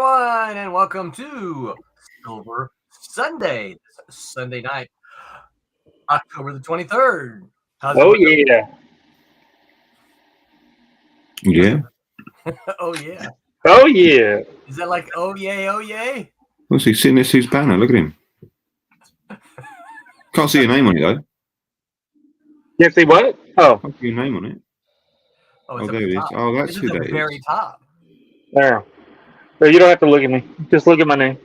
everyone, and welcome to Silver Sunday. Sunday night, October the 23rd. How's Oh, it yeah. Yeah. Oh, yeah. Oh, yeah. Is that like, oh, yay, oh, yay? What's he sitting? This his banner. Look at him. Can't see your name on it, though. Can't see what? Oh, Can't see your name on it. Oh, Oh, there it is. Oh, that's who at that the very is. top. there. So you don't have to look at me. Just look at my name.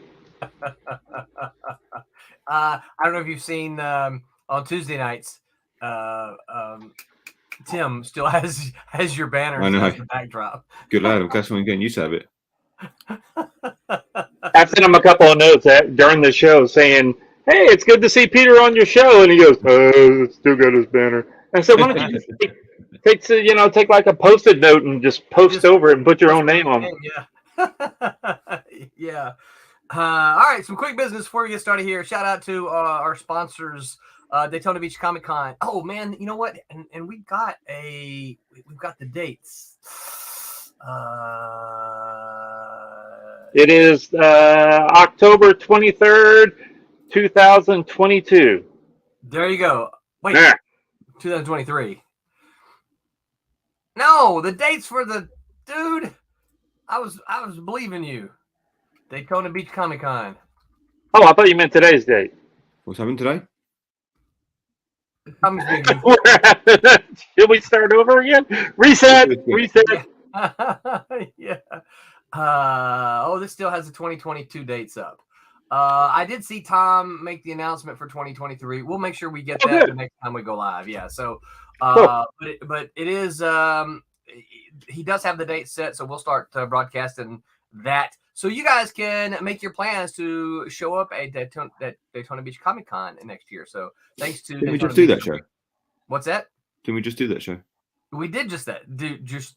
I don't know if you've seen on Tuesday nights, Tim still has your banner I know. as the backdrop. Good lad. That's when I'm getting used to have it. I sent him a couple of notes during the show saying, "Hey, it's good to see Peter on your show," and he goes, "Oh, still got his banner." I said, "Why don't you just take like a Post-it note and just post over it and put your own name on it?" Yeah. Yeah. All right, some quick business before we get started here. Shout out to our sponsors, Daytona Beach Comic Con. Oh man, you know what? And we've got the dates. It is October 23rd, 2022. There you go. Wait, Yeah. 2023. No, the dates for the dude. I was believing you. Daytona Beach Comic Con. Oh, I thought you meant today's date. What's happened today? Should we start over again? Reset. Yeah. This still has the 2022 dates up. I did see Tom make the announcement for 2023. We'll make sure we get that the next time we go live. Yeah. So, Cool. but it is. He does have the date set, so we'll start broadcasting that, so you guys can make your plans to show up at Daytona Beach Comic Con next year. So thanks to. Didn't we just do that show? What's that? Didn't we just do that show? We did just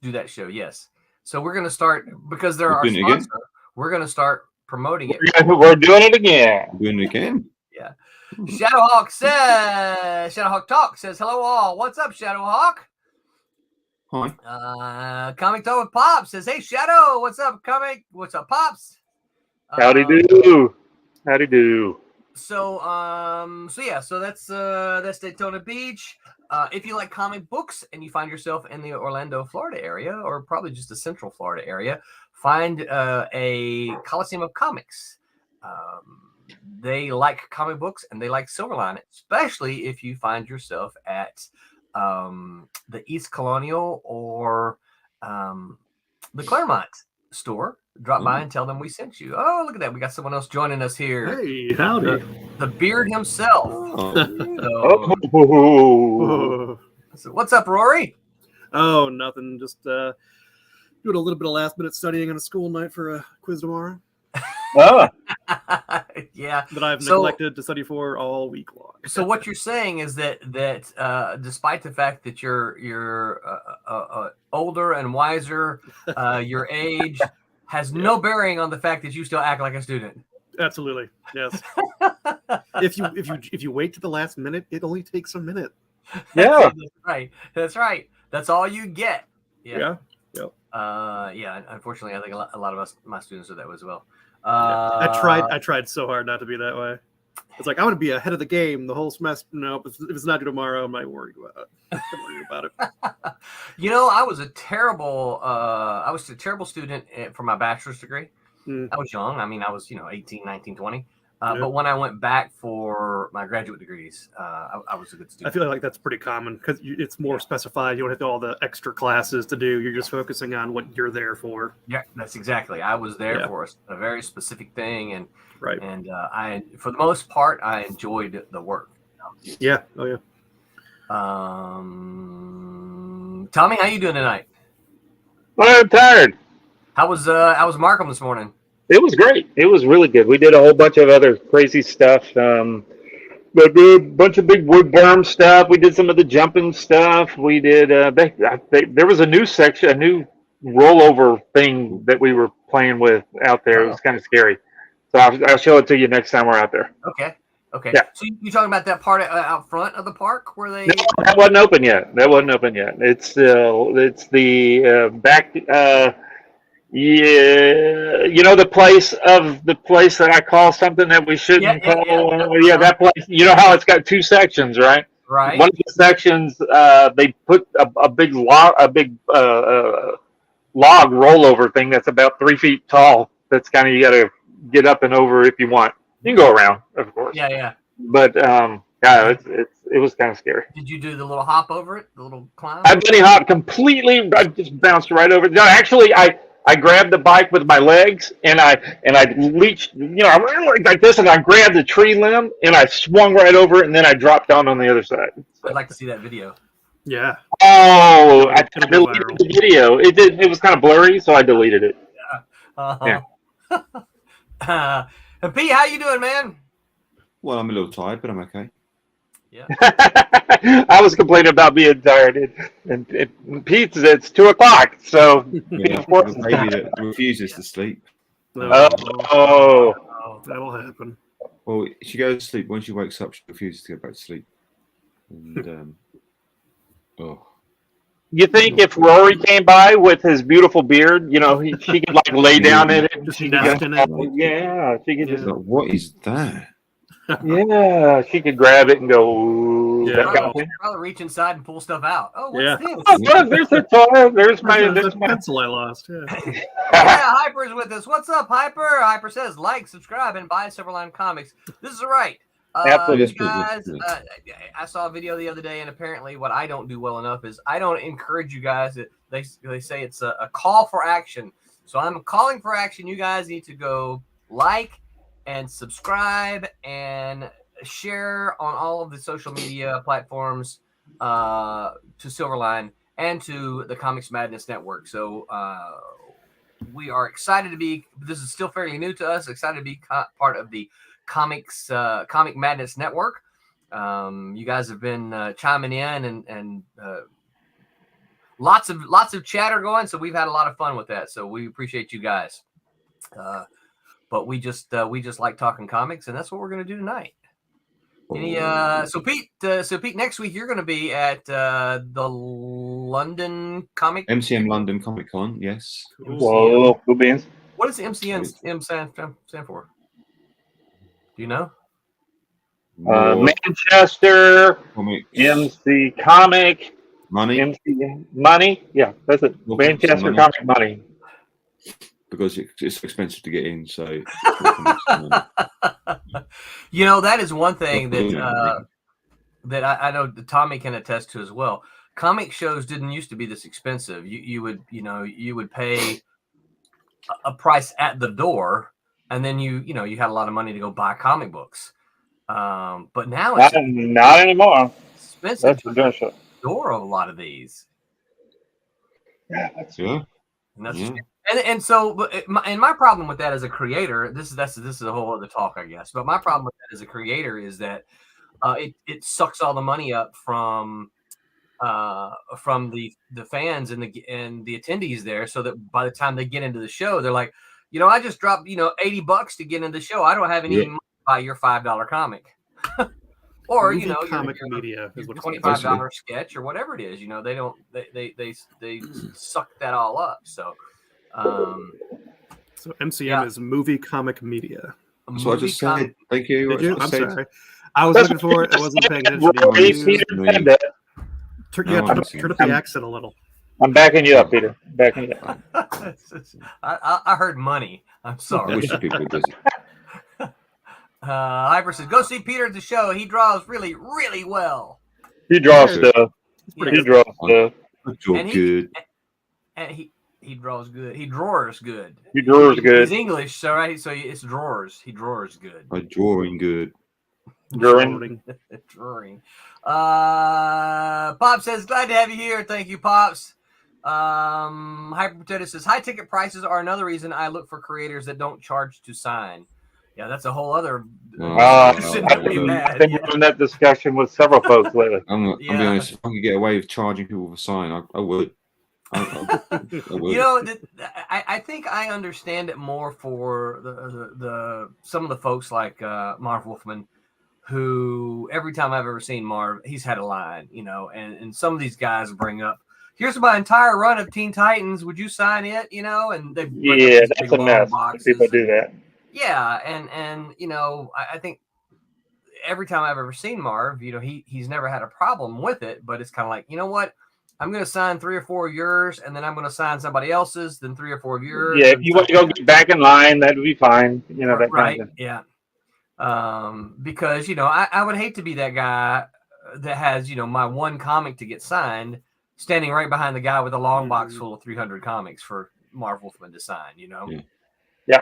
do that show. Yes. So we're going to start, because they're our doing it sponsor. again? We're going to start promoting it. We're doing it again. Doing it again? Yeah. Shadowhawk Talk says, "Hello all. What's up, Shadowhawk?" Hi. Comic Talk with Pops says, "Hey Shadow, what's up, Comic? What's up, Pops?" Howdy do. Howdy do. So that's Daytona Beach. If you like comic books and you find yourself in the Orlando, Florida area, or probably just the Central Florida area, find a Coliseum of Comics. They like comic books and they like Silverline, especially if you find yourself at the East Colonial or the Claremont store. Drop by and tell them we sent you. Oh, look at that. We got someone else joining us here. Hey, howdy. The beard himself. So what's up, Rory? Oh, nothing. Just doing a little bit of last minute studying on a school night for a quiz tomorrow. Oh. Yeah. That I've neglected to study for all week long. So what you're saying is that despite the fact that you're older and wiser, your age has no bearing on the fact that you still act like a student. Absolutely, yes. if you wait to the last minute, it only takes a minute. Yeah. That's right. That's all you get. Yeah. Unfortunately, I think a lot of my students are that way as well. I tried so hard not to be that way. It's like I want to be ahead of the game the whole semester. No, if it's not due tomorrow, I'm not worried about it. I was a terrible student for my bachelor's degree. I was young. I mean, I was 18, 19, 20. But when I went back for my graduate degrees, I was a good student. I feel like that's pretty common because it's more specified. You don't have all the extra classes to do. You're just focusing on what you're there for. Yeah, that's exactly. I was there for a very specific thing, and right. And I, for the most part, I enjoyed the work. Yeah. Oh yeah. Tommy, how you doing tonight? Well, I'm tired. How was Markham this morning? It was great. It was really good. We did a whole bunch of other crazy stuff. But a bunch of big woodworm stuff. We did some of the jumping stuff. We did. There was a new section, a new rollover thing that we were playing with out there. It was kind of scary. So I'll show it to you next time we're out there. Okay. Yeah. So you talking about that part out front of the park where they? No, that wasn't open yet. It's the back. Yeah, you know the place that I call something that we shouldn't Yeah. call. Yeah, that place. You know how it's got two sections, right? Right. One of the sections, they put a big log rollover thing that's about 3 feet tall. That's kind of you got to get up and over if you want. You can go around, of course. Yeah. But yeah, it was kind of scary. Did you do the little hop over it, the little climb? I bunny hopped completely. I just bounced right over. No, actually, I grabbed the bike with my legs and I leached. You know, I went like this, and I grabbed the tree limb and I swung right over it, and then I dropped down on the other side. I'd like to see that video. Yeah. Oh, I It'll go deleted viral. the video. It was kind of blurry, so I deleted it. And Pete, how you doing, man? Well, I'm a little tired, but I'm okay. Yeah. I was complaining about being tired, and Pete said it's 2:00, so Yeah, of course. the baby that refuses to sleep. Oh, That'll happen. Well, she goes to sleep. When she wakes up, she refuses to go back to sleep. And you think if Rory came by with his beautiful beard, you know, she could like lay down in it. Just She nest could, in it. yeah, she could just, like, what is that? yeah, she could grab it and go. Ooh, Yeah. that kind of thing. Probably reach inside and pull stuff out. Oh, what's Yeah. this? Oh, look, there's a toy. There's That's my. pencil I lost. Yeah. Yeah, Hyper's with us. What's up, Hyper? Hyper says, like, subscribe, and buy Silverline Comics. This is right. Absolutely. You guys, I saw a video the other day, and apparently what I don't do well enough is I don't encourage you guys. They say it's a call for action. So I'm calling for action. You guys need to go like and subscribe and share on all of the social media platforms to Silverline and to the Comics Madness Network. So we are excited to be, this is still fairly new to us, excited to be part of the Comic Madness Network. You guys have been chiming in and lots of chatter going, so we've had a lot of fun with that. So we appreciate you guys. But we just like talking comics, and that's what we're going to do tonight. So Pete, next week you're going to be at the London MCM London Comic Con, yes. Whoa, cool beans. What does MCM stand for? Do you know? Manchester Comics. MC Comic Money. MC Money. Yeah, that's it. Well, Manchester money. Comic Money. Because it's expensive to get in, so You know, that is one thing that I know that Tommy can attest to as well. Comic shows didn't used to be this expensive. You would pay a price at the door, and then you had a lot of money to go buy comic books. But now it's not anymore. expensive That's to for go darn to sure. the door of a lot of these. Yeah. And that's Yeah. and so my problem with that as a creator, this is a whole other talk, I guess. But my problem with that as a creator is that it sucks all the money up from the fans and the attendees there, so that by the time they get into the show, they're like, I just dropped $80 to get into the show. I don't have any money to buy your $5 comic. Or Movie your comic media is what it's $25 sketch or whatever it is. They suck that all up. So MCM is movie comic media. So I just said, thank you. Did you? I I'm said, sorry. I was looking for it. I wasn't paying attention. Turn Turn up the accent a little. I'm backing you up, Peter. Backing you up. I heard money. I'm I sorry. wish people would visit. Hyper says, go see Peter at the show. He draws really, really well. He draws stuff. He draws stuff. I draw good. And he draws good. He drawers good. He draws good. He's English, so right. So it's drawers. He drawers good. I drawing good. Drawing. Drawing. Pop says, glad to have you here. Thank you, Pops. Hyper Potato says, high ticket prices are another reason I look for creators that don't charge to sign. Yeah, that's a whole other. I've been having that discussion with several folks lately. I'm be honest. If I could get away with charging people for sign, I would. I would. I think I understand it more for the some of the folks like Marv Wolfman, who every time I've ever seen Marv, he's had a line, and some of these guys bring up, here's my entire run of Teen Titans. Would you sign it? You know, and they bring up Yeah, these that's big a long mess. boxes People and- do that. Yeah, and you know, I think every time I've ever seen Marv, you know, he's never had a problem with it, but it's kind of like, you know what? I'm going to sign 3 or 4 of yours, and then I'm going to sign somebody else's, then 3 or 4 of yours. Yeah, if you want to go get back in line, that'd be fine. You know, that right, kind of thing. yeah. Because, you know, I would hate to be that guy that has, you know, my one comic to get signed, standing right behind the guy with a long box full of 300 comics for Marv Wolfman to sign, you know? Yeah.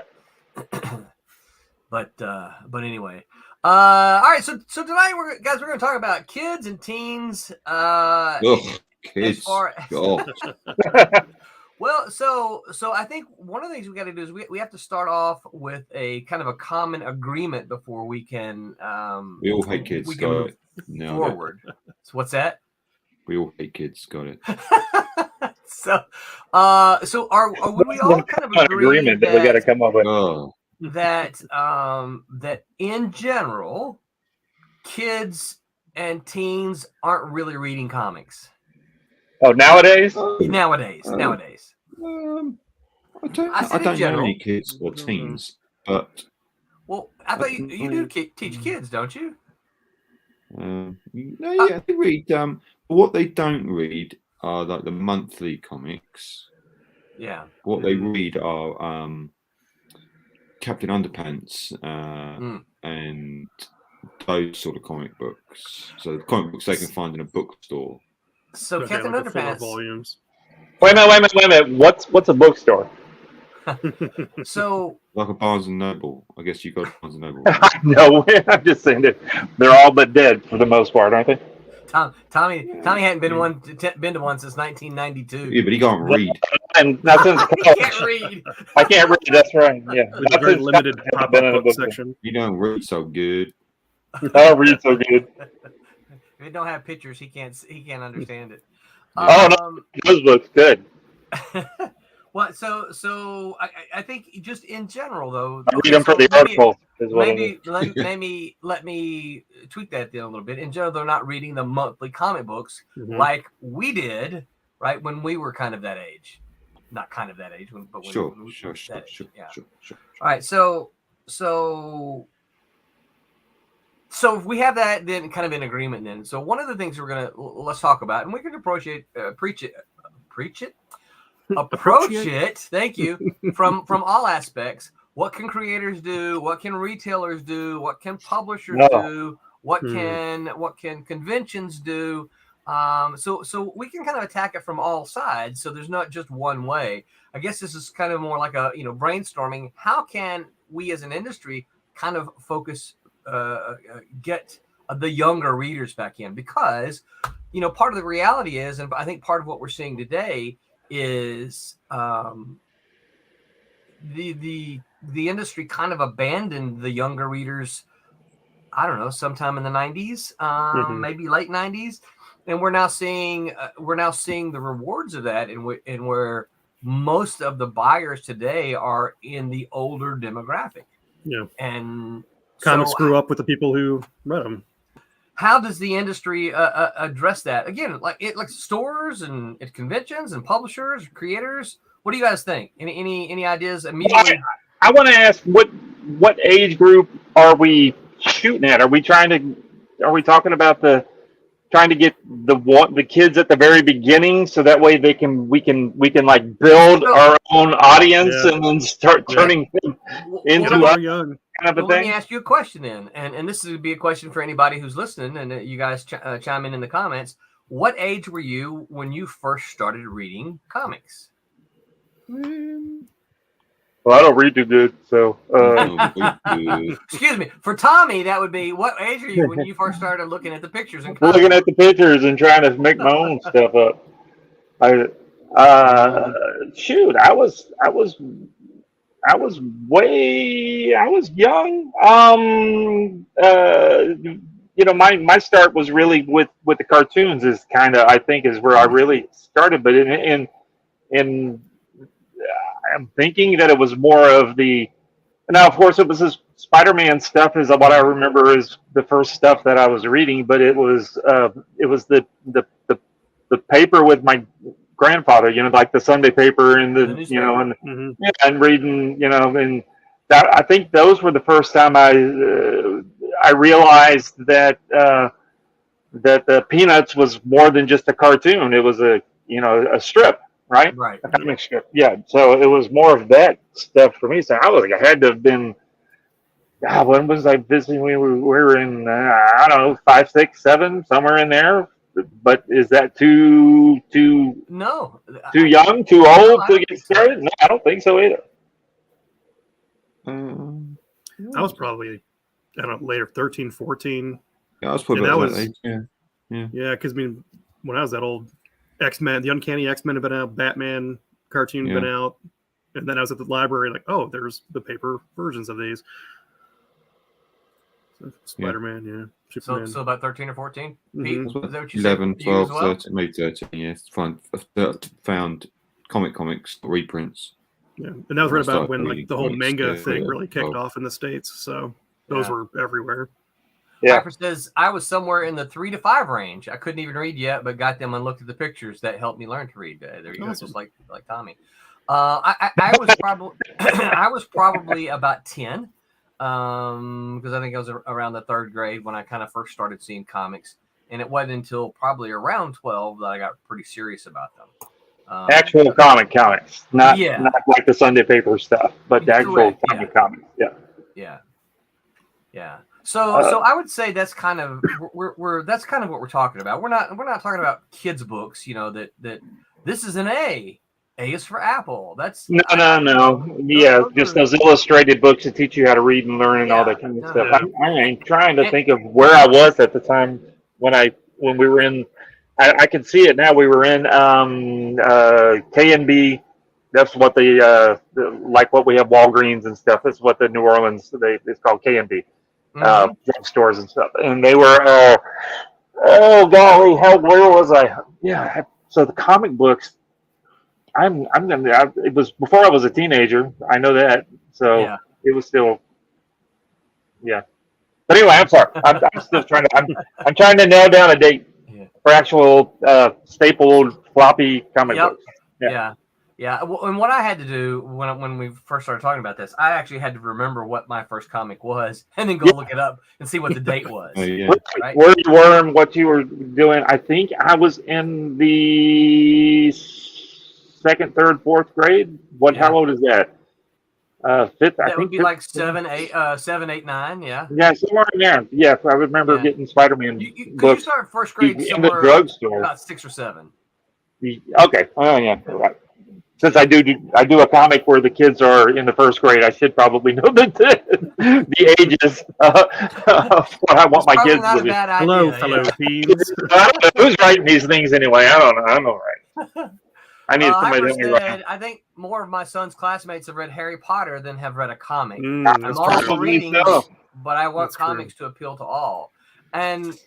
But anyway, all right. So tonight we're going to talk about kids and teens. Kids. As far as, Oh. well, so I think one of the things we got to do is we have to start off with a kind of a common agreement before we can. We all hate kids. We can move forward. So what's that? We all hate kids. Got it. So would we all kind of agree that we got to come up with? Oh. That in general, kids and teens aren't really reading comics Oh, nowadays? nowadays. I said in don't know general. any kids or teens, but Well, I thought you do teach kids, don't you? no, yeah, they read. What they don't read are like the monthly comics. Yeah. What they read are Captain Underpants and those sort of comic books. So the comic books they can find in a bookstore. So Okay, Captain like the fuller Underpants. volumes. Wait a minute. What's a bookstore? So Like a Barnes and Noble. I guess you got Barnes and Noble. No, I'm just saying that they're all but dead for the most part, aren't they? Tommy hadn't been to one since 1992. Yeah, but he can't read. And not since He can't read. I can't read. That's right. Yeah, With a very limited pop-up been in a book bookstore. section. You don't read so good. I don't read so good. If it don't have pictures, he can't understand it. Oh, no. Those books good. Well, so I think just in general though. I read them for the articles. Is what it is. Maybe let me tweak that then a little bit. In general, they're not reading the monthly comic books like we did, right, when we were kind of that age. Not kind of that age, but when Sure. we were that age. Yeah. Sure. All right, so if we have that then kind of in agreement then. So one of the things let's talk about, and we can approach it. Thank you. From all aspects. What can creators do? What can retailers do? What can publishers do? What can conventions do? So we can kind of attack it from all sides. So there's not just one way. I guess this is kind of more like a brainstorming. How can we as an industry kind of focus, get the younger readers back in? Because part of the reality is, and I think part of what we're seeing today is the industry kind of abandoned the younger readers. I don't know, sometime in the 90s, maybe late 90s. And we're now seeing the rewards of that, and where most of the buyers today are in the older demographic. Yeah, and comics grew up with the people who read them. How does the industry address that? Again, like stores and at conventions and publishers, creators. What do you guys think? Any ideas immediately? Well, I want to ask what age group are we shooting at? Are we talking about trying to get the kids at the very beginning, so that way we can like build our own audience and then start turning them into us young. kind of a Let thing? me ask you a question then, and this would be a question for anybody who's listening, and you guys chime in the comments. What age were you when you first started reading comics? Well, I don't read too good, so. Excuse me. For Tommy, that would be, what age are you when you first started looking at the pictures and looking at the pictures and trying to make my own stuff up. I was young. My start was really with the cartoons is kind of, I think, is where I really started. But in I'm thinking that it was more of now, of course, it was this Spider-Man stuff is what I remember is the first stuff that I was reading, but it was the paper with my grandfather, like the Sunday paper and The the, newspaper. and yeah, and reading, and that I think those were the first time I realized that that the Peanuts was more than just a cartoon. It was a strip, right? Right. A comic strip. Yeah. So it was more of that stuff for me. So I had to have been. God, when was I visiting? We were in I don't know, 5, 6, 7, somewhere in there. But is that too No. young, too old I to don't get think so. started? No, I don't think so either. I was probably, I don't know, later, 13, 14. Yeah, I was probably Yeah, about that that was- age. Yeah. Yeah, because when I was that old, X-Men, the Uncanny X-Men had been out, Batman cartoon had been out, and then I was at the library like, oh, there's the paper versions of these. So, Spider-Man, yeah. Superman. So about 13 or 14? Mhm. Pete, That's what- is that what you 11, said? You as 12, well? 13, maybe 13, yeah. Found comics, reprints. Yeah, and that was right about when like the whole Started manga reading thing comics, really kicked well. off in the States. So those Yeah. were everywhere. Yeah. Piper says, I was somewhere in the 3 to 5 range. I couldn't even read yet, but got them and looked at the pictures. That helped me learn to read. There you go, Awesome. just like Tommy. I was probably I was probably about 10, because I think I was around the 3rd grade when I kind of first started seeing comics, and it wasn't until probably around 12 that I got pretty serious about them. Actual comics, not Yeah. not like the Sunday paper stuff, but the actual Correct, comics. Yeah. So I would say that's kind of that's kind of what we're talking about. We're not talking about kids' books. That this is an A. A is for Apple. That's No. Yeah, just those illustrated books that teach you how to read and learn and all that kind of No, stuff. no. I ain't trying to think of where I was at the time when we were in. I can see it now. We were in K&B. That's what like what we have Walgreens and stuff. That's what the New Orleans it's called K&B drugstores and stuff. And they were oh golly, where was I? Yeah. So the comic books. It was before I was a teenager. I know that. So it was still, yeah. But anyway, I'm sorry. I'm still trying to. I'm trying to nail down a date for actual stapled floppy comic books. Yeah. Well, and what I had to do when we first started talking about this, I actually had to remember what my first comic was, and then go look it up and see what the date was. Oh, yeah. Right? Where you were and what you were doing. I think I was in the 2nd, 3rd, 4th grade. How old is that? 5th. That would be like 7, 8, 9. Yeah. Yeah, somewhere in there. Yeah, I remember getting Spider-Man Because you started 1st grade in the somewhere drugstore. about 6 or 7. Okay. Oh yeah. Right. Since I do a comic where the kids are in the 1st grade, I should probably know the ages of what I want my kids to be. Hello, fellow teens. I don't know who's writing these things anyway. I don't know. I'm all right. I need somebody to help me write. I think more of my son's classmates have read Harry Potter than have read a comic. That's I'm all true. for reading, so. but I want That's comics to appeal to all. And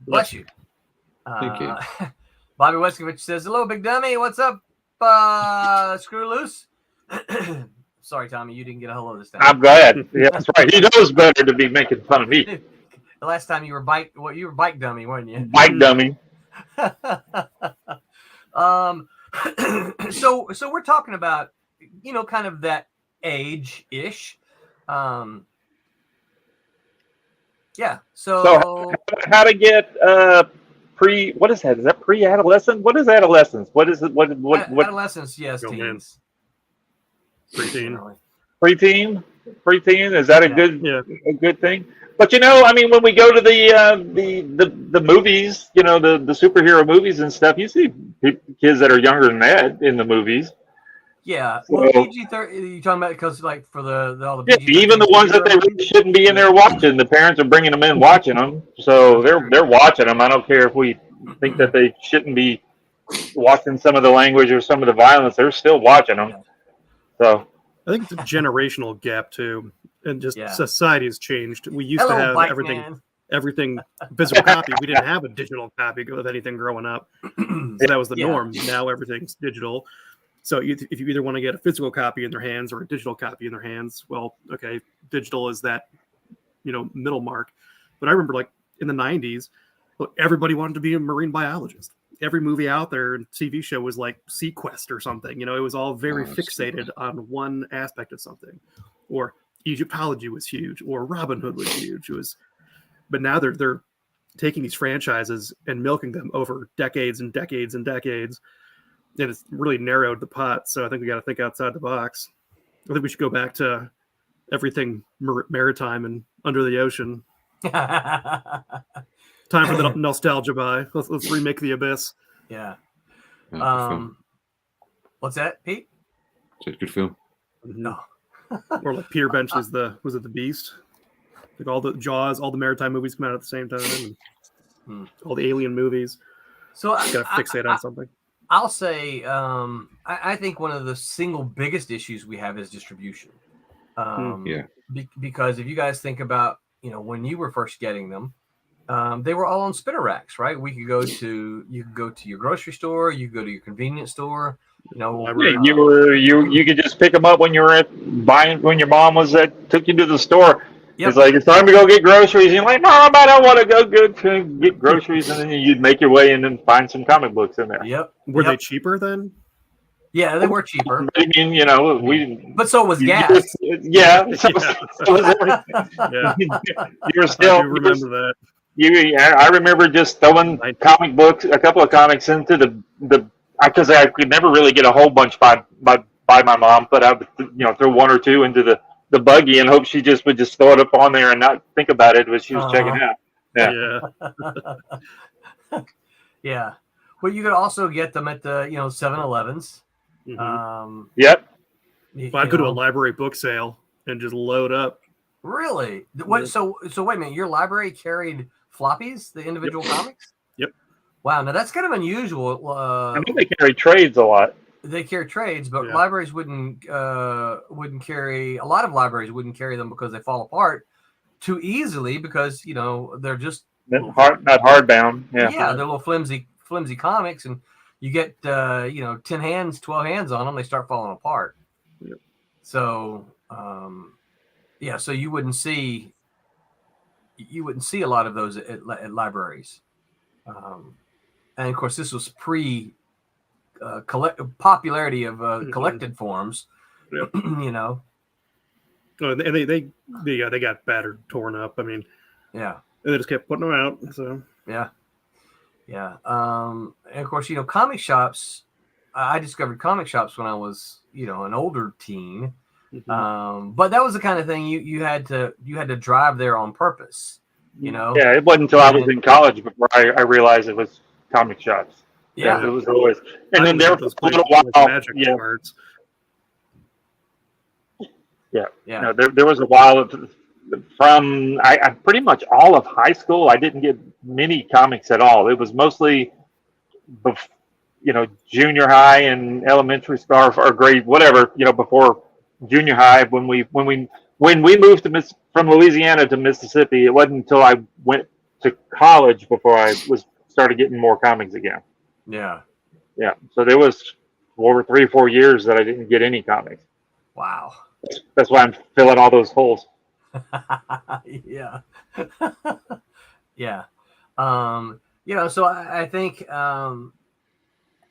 bless you. Thank you. Bobby Weskovich says, hello, big dummy. What's up, Screw Loose? Sorry, Tommy, you didn't get a hello this time. I'm glad. Yeah, that's right. He knows better to be making fun of me. The last time you were bike dummy, weren't you? Bike dummy. So we're talking about, kind of that age-ish. So how to get what is that? Is that pre-adolescent? What is adolescence? What is it? What adolescence, yes, teens. Preteen. Preteen, is that a good thing? But when we go to the movies, the superhero movies and stuff, you see kids that are younger than that in the movies. Yeah, well, PG-13. You talking about because like for all the PG-13 even the ones that they really shouldn't be in there watching, the parents are bringing them in watching them, so they're watching them. I don't care if we think that they shouldn't be watching some of the language or some of the violence; they're still watching them. So I think it's a generational gap too, and just society has changed. We used to have everything physical copy. We didn't have a digital copy of anything growing up. So that was the norm. Now everything's digital. So if you either want to get a physical copy in their hands or a digital copy in their hands, well, okay, digital is that, middle mark. But I remember like in the 90s, everybody wanted to be a marine biologist. every movie out there and TV show was like Sequest or something. It was all very fixated on one aspect of something. Or Egyptology was huge, or Robin Hood was huge. But now they're taking these franchises and milking them over decades and decades and decades, and it's really narrowed the pot. So I think we got to think outside the box. I think we should go back to everything maritime and under the ocean. Time for the nostalgia buy. Let's remake The Abyss. Yeah. Film. What's that, Pete? It's a good film. No. Or like Pier Bench was it The Beast? Like all the Jaws, all the maritime movies come out at the same time, and all the alien movies. So got to fixate on something. I'll say, I think one of the single biggest issues we have is distribution. Because if you guys think about, when you were first getting them, they were all on spinner racks, right? You could go to your grocery store, you could go to your convenience store. You could just pick them up when you were when your mom took you to the store. Yep. It's like, it's time to go get groceries. And you're like, Mom, I don't want to go get groceries. And then you'd make your way in and find some comic books in there. Yep. Were they cheaper then? Yeah, they were cheaper. I mean, But so was gas. Yeah. So was everything. You were still. I do remember that. I remember just throwing comic books, a couple of comics into the because I could never really get a whole bunch by my mom, but I would throw one or two into the buggy and hope she would just throw it up on there and not think about it when she was checking out. Yeah. Yeah. Well, you could also get them at the 7-Elevens. Mm-hmm. Yep. I'd go to a library book sale and just load up. Really? What? So wait a minute. Your library carried floppies, the individual comics? Yep. Wow. Now that's kind of unusual. I think they carry trades a lot. They carry trades, but libraries wouldn't carry. A lot of libraries wouldn't carry them because they fall apart too easily because they're just not hardbound. Yeah, they're little flimsy comics, and you get 10 hands, 12 hands on them, they start falling apart. Yep. So so you wouldn't see a lot of those at libraries, and of course this was pre popularity of collected forms. Yep. Oh, and they got battered, torn up. I mean, yeah, they just kept putting them out. So yeah. And of course, comic shops. I discovered comic shops when I was, an older teen. Mm-hmm. But that was the kind of thing you had to drive there on purpose. Yeah, it wasn't until I was in college before I realized it was comic shops. Yeah, it was always. And then there was a little while. Cards. Yeah. No, there was a while from I pretty much all of high school. I didn't get many comics at all. It was mostly, junior high and elementary school or grade whatever. Before junior high when we moved from Louisiana to Mississippi. It wasn't until I went to college before I started getting more comics again. Yeah. Yeah. So there was over 3 or 4 years that I didn't get any comics. Wow. That's why I'm filling all those holes. Yeah. Yeah. So I think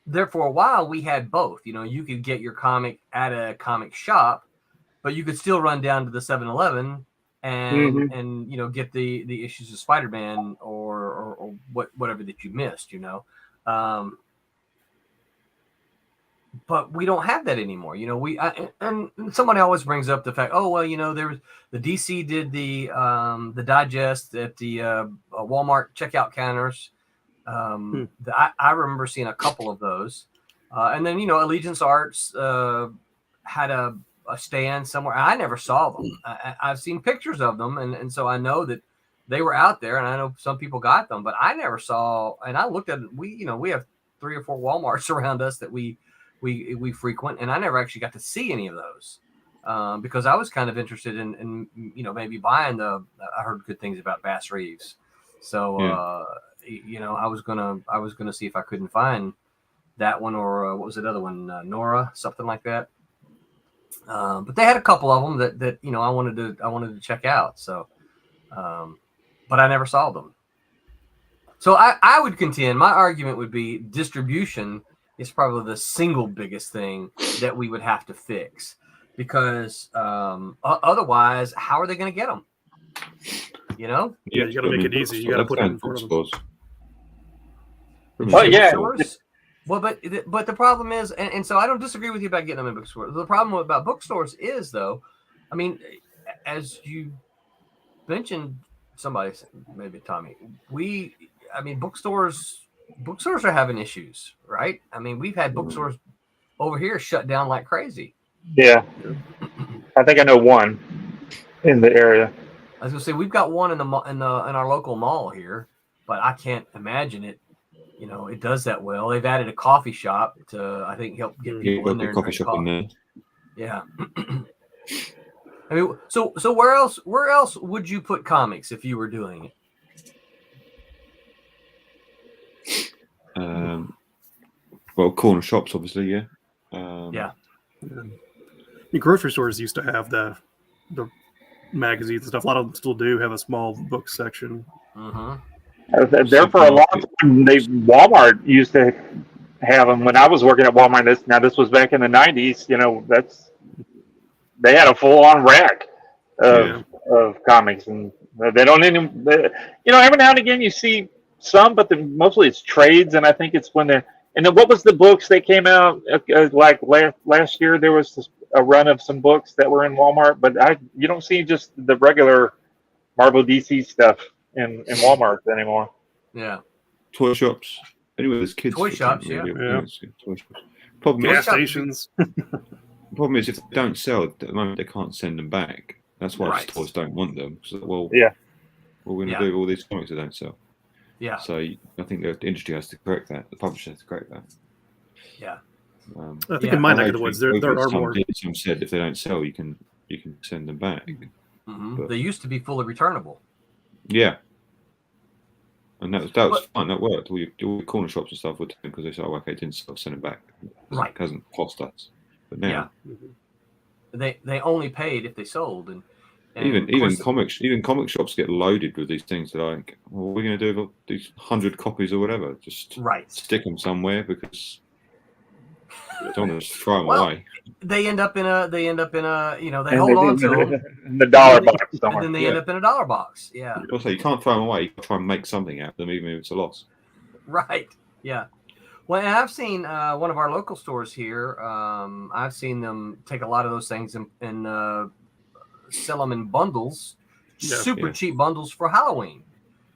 there for a while we had both. You could get your comic at a comic shop, but you could still run down to the 7-Eleven and get the issues of Spider-Man or whatever that you missed. But we don't have that anymore. And somebody always brings up the fact, there was the DC did the digest at the Walmart checkout counters. I remember seeing a couple of those. And then, Allegiance Arts had a stand somewhere. I never saw them. I've seen pictures of them. And so I know that they were out there, and I know some people got them, but I never saw, and I looked at it. We have 3 or 4 Walmarts around us that we frequent, and I never actually got to see any of those because I was kind of interested in maybe buying I heard good things about Bass Reeves, so I was gonna see if I couldn't find that one or what was the other one, Nora, something like that. But they had a couple of them that I wanted to check out. So, but I never saw them. So I would contend, my argument would be distribution is probably the single biggest thing that we would have to fix, because otherwise, how are they going to get them? You know? Yeah, you got to make it easy. You got to put it in front of them. Oh yeah. Well, but the problem is, and so I don't disagree with you about getting them in bookstores. The problem about bookstores is, though, I mean, as you mentioned, somebody, maybe Tommy, bookstores are having issues, right? I mean, we've had bookstores over here shut down like crazy. Yeah, I think I know one in the area. I was gonna say we've got one in our local mall here, but I can't imagine it. You know, it does that well. They've added a coffee shop to, I think, help get people in there. Coffee shop in there. Yeah. I mean, so where else would you put comics if you were doing it? Well, corner shops, obviously, yeah. Yeah. The grocery stores used to have the magazines and stuff. A lot of them still do have a small book section. There for a long time, Walmart used to have them. When I was working at Walmart, this was back in the 90s. You know, they had a full-on rack of comics, and they don't even. You know, every now and again you see some, but mostly it's trades, and I think it's when they're. And then what was the books that came out like last year? There was a run of some books that were in Walmart, but you don't see just the regular Marvel DC stuff in Walmart anymore. Yeah. Toy shops. Anyway, there's kids. Toy shops, yeah. Toy shops. Gas stations. The problem is if they don't sell at the moment, they can't send them back. That's why stores don't want them. So, what are we going to do with all these comics that don't sell? Yeah. So I think the industry has to correct that. The publisher has to correct that. Yeah. I think in my neck of the woods, there are more. Some said if they don't sell, you can send them back. Mm-hmm. They used to be fully returnable. Yeah. And that was fine. That worked. All the corner shops and stuff would do because they said, "Oh, okay, didn't sell, send it back." Right. It hasn't cost us. But now, they only paid if they sold, and even comic shops get loaded with these things. They're like, well, what are we going to do with these 100 copies or whatever? Just stick them somewhere because they don't want to just throw them away. They end up in a they hold on to them in the dollar box somewhere. And then they end up in a dollar box. Yeah. Also, you can't throw them away. You can try and make something out of them, even if it's a loss. Right. Yeah. Well, and I've seen one of our local stores here. I've seen them take a lot of those things and sell them in bundles, cheap bundles for Halloween.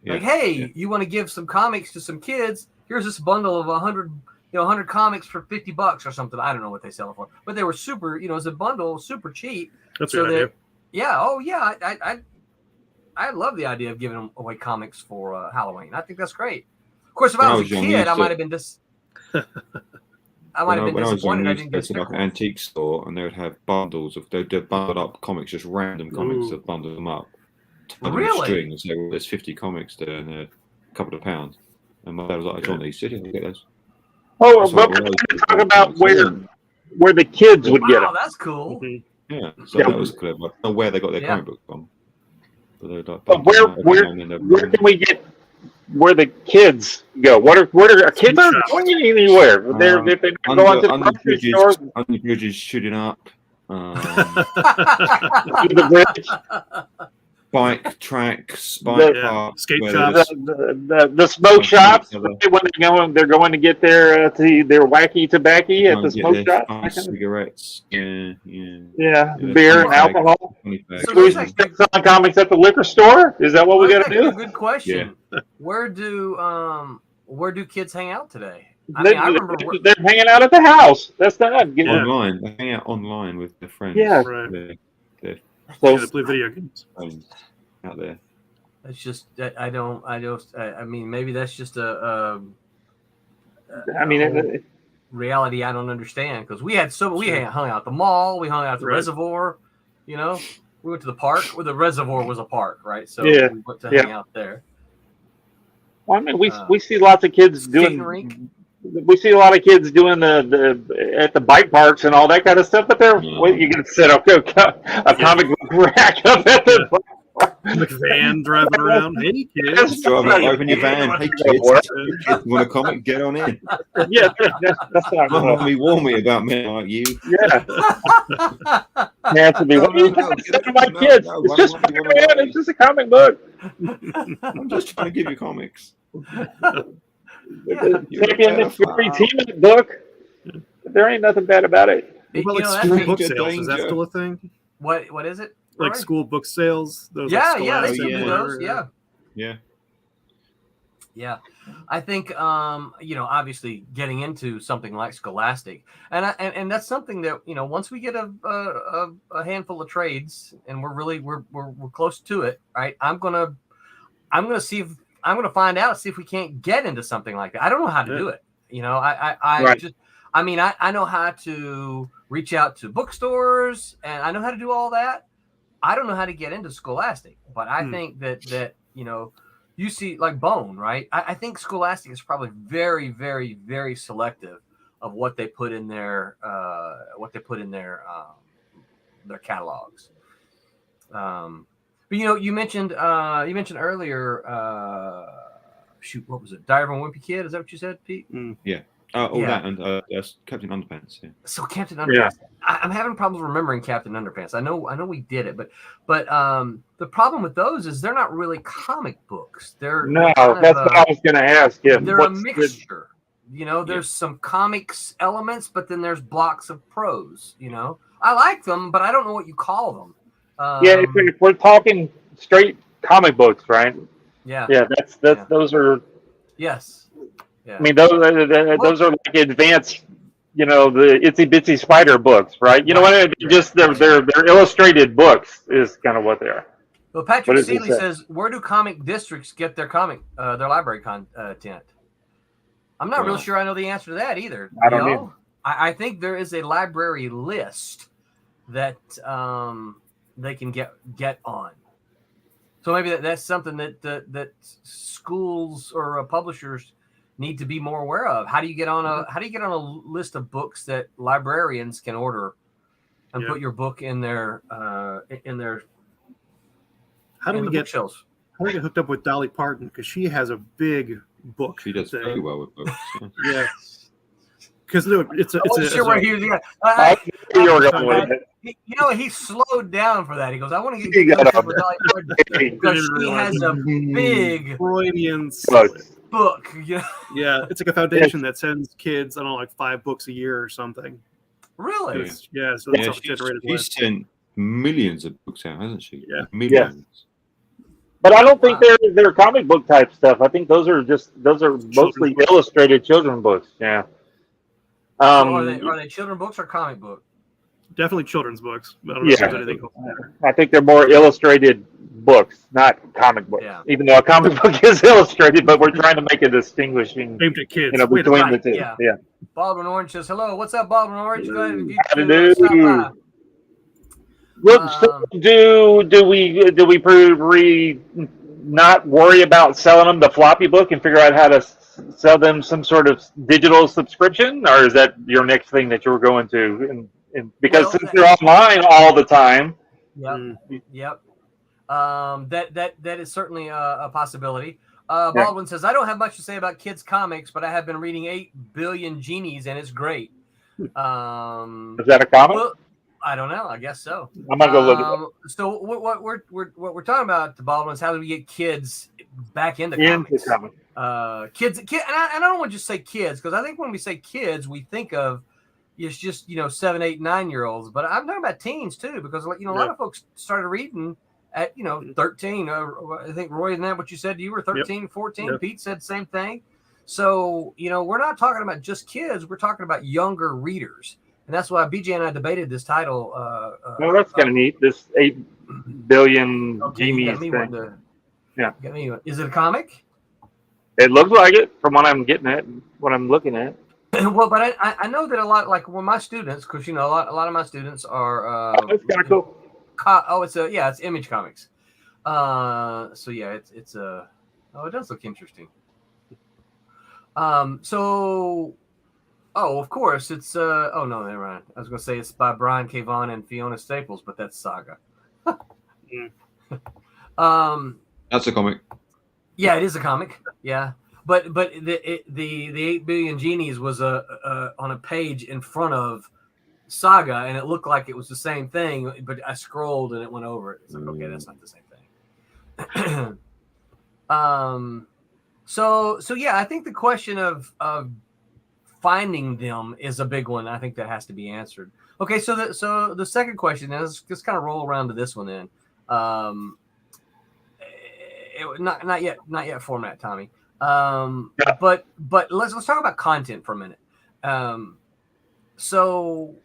Yeah. Like, hey, you want to give some comics to some kids? Here's this bundle of 100 comics for $50 or something. I don't know what they sell it for, but they were super. As a bundle, super cheap. That's a good idea. Yeah. Oh, yeah. I love the idea of giving away comics for Halloween. I think that's great. Of course, if I was a kid, I might have been disappointed. I didn't get like an antique store, and they would have bundles of they'd bundled up comics, just random comics that bundle them up. Really? String and say, well, there's 50 comics there, and they're a couple of pounds. And my dad was like, "John, these city, I'll get those." Oh, but we're going to talk about where the kids would get them. That's cool. Mm-hmm. Yeah, so that was clever. I don't know where they got their comic book from. But where can we get where the kids go? Where are kids aren't going anywhere? They're going to the grocery stores. Under bridges shooting up. The bridge. Bike tracks, bike parks, skate shops, the smoke shops. When they're going to get their wacky tobacco at the smoke shop. Cigarettes, beer and alcohol. So we selling comics at the liquor store. Is that what we got to do? Good question. Yeah. Where do kids hang out today? I remember they're hanging out at the house. That's not online. They hang out online with their friends. Yeah, right. They play video games out there. It's just I mean, maybe that's just a reality I don't understand, because we hung out at the mall, we hung out at the reservoir, we went to the park where the reservoir was a park, right? So we went to hang out there. Well, I mean, we see lots of kids doing rink. We see a lot of kids doing the at the bike parks and all that kind of stuff, but you can set up a comic book rack up at the McVan driving around. Hey, kids. Open your van. Hey, kids. Want a comic? Get on in. Yeah, that's not Mommy warn me about men like you. Yeah. Anthony, what are you doing to my kids? It's just a comic book. I'm just trying to give you comics. Champion Fury team book. There ain't nothing bad about it. What about school book sales? Is that still a thing? What is it? Like school book sales? Those they do those. Yeah. I think obviously getting into something like Scholastic, and that's something that once we get a handful of trades and we're close to it, right? I'm gonna find out, see if we can't get into something like that. I don't know how to do it. I know how to reach out to bookstores and I know how to do all that. I don't know how to get into Scholastic, but I think that you see like Bone, right? I think Scholastic is probably very, very, very selective of what they put in their their catalogs. But you mentioned earlier, what was it? Diary of a Wimpy Kid? Is that what you said, Pete? Yeah. That and Captain Underpants. Yeah. So Captain Underpants. Yeah. I'm having problems remembering Captain Underpants. I know we did it, but the problem with those is they're not really comic books. That's what I was going to ask you. They're a mixture. There's some comics elements, but then there's blocks of prose. I like them, but I don't know what you call them. If we're talking straight comic books, right? Yeah. Yeah, those are. Yes. Yeah. I mean, those are like advanced, the itsy bitsy spider books, right? You know what? Just they're illustrated books is kind of what they are. Well, Patrick Seeley says, where do comic districts get their their library content? I'm not real sure I know the answer to that either. I don't know. I think there is a library list that they can get on. So maybe that's something that schools or publishers need to be more aware of. How do you get on a list of books that librarians can order and put your book in their How do we get hooked up with Dolly Parton, because she has a big book? She does very well with books. Yeah. Because he slowed down for that. He goes, I want to get with Dolly Parton because she has a big Freudian book. Yeah, it's like a foundation that sends kids, I don't know, like 5 books a year or something. Really? So it's generated. She's sent millions of books out, hasn't she? Yeah, millions. Yeah. But I don't think they're comic book type stuff. I think those are mostly illustrated children's books. Yeah. Are they children's books or comic book? Definitely children's books. I don't know if there's anything else there. I think they're more illustrated books, not comic books. Yeah. Even though a comic book is illustrated, but we're trying to make a distinguishing aimed at kids. Between the two. Yeah. Baldwin Orange says, hello. What's up, Baldwin Orange? Go ahead and stop by. Do we not worry about selling them the floppy book and figure out how to sell them some sort of digital subscription, or is that your next thing that you're going to? Because since they're online all the time. Yep. That is certainly a possibility. Baldwin says, I don't have much to say about kids' comics, but I have been reading 8 Billion Genies, and it's great. Is that a comic? Well, I don't know. I guess so. I'm gonna go look at it. So what we're talking about, Baldwin, is how do we get kids back into comics? Kids, and I don't want to just say kids, because I think when we say kids, we think of it's just 7, 8, 9-year-olds. But I'm talking about teens too, because a lot of folks started reading at 13. I think Roy, isn't that what you said? You were 13, 14. Yep. Pete said the same thing. So we're not talking about just kids. We're talking about younger readers. And that's why BJ and I debated this title. No, that's kind of neat. This 8 billion genies thing. Is it a comic? It looks like it from what I'm getting at, what I'm looking at. Well, but I know that a lot, like when my students, because a lot of my students are. That's kind of cool. It's Image Comics. It does look interesting. Of course, it's oh no, never mind. I was gonna say it's by Brian K. Vaughan and Fiona Staples, but that's Saga. That's a comic. Yeah, it is a comic. Yeah, but the 8 Billion Genies was on a page in front of Saga, and it looked like it was the same thing, but I scrolled and it went over it. It's like, okay, that's not the same thing. So yeah, I think the question of finding them is a big one. I think that has to be answered. Okay, so the second question is, let's kind of roll around to this one then. Not yet format, Tommy. But let's talk about content for a minute. So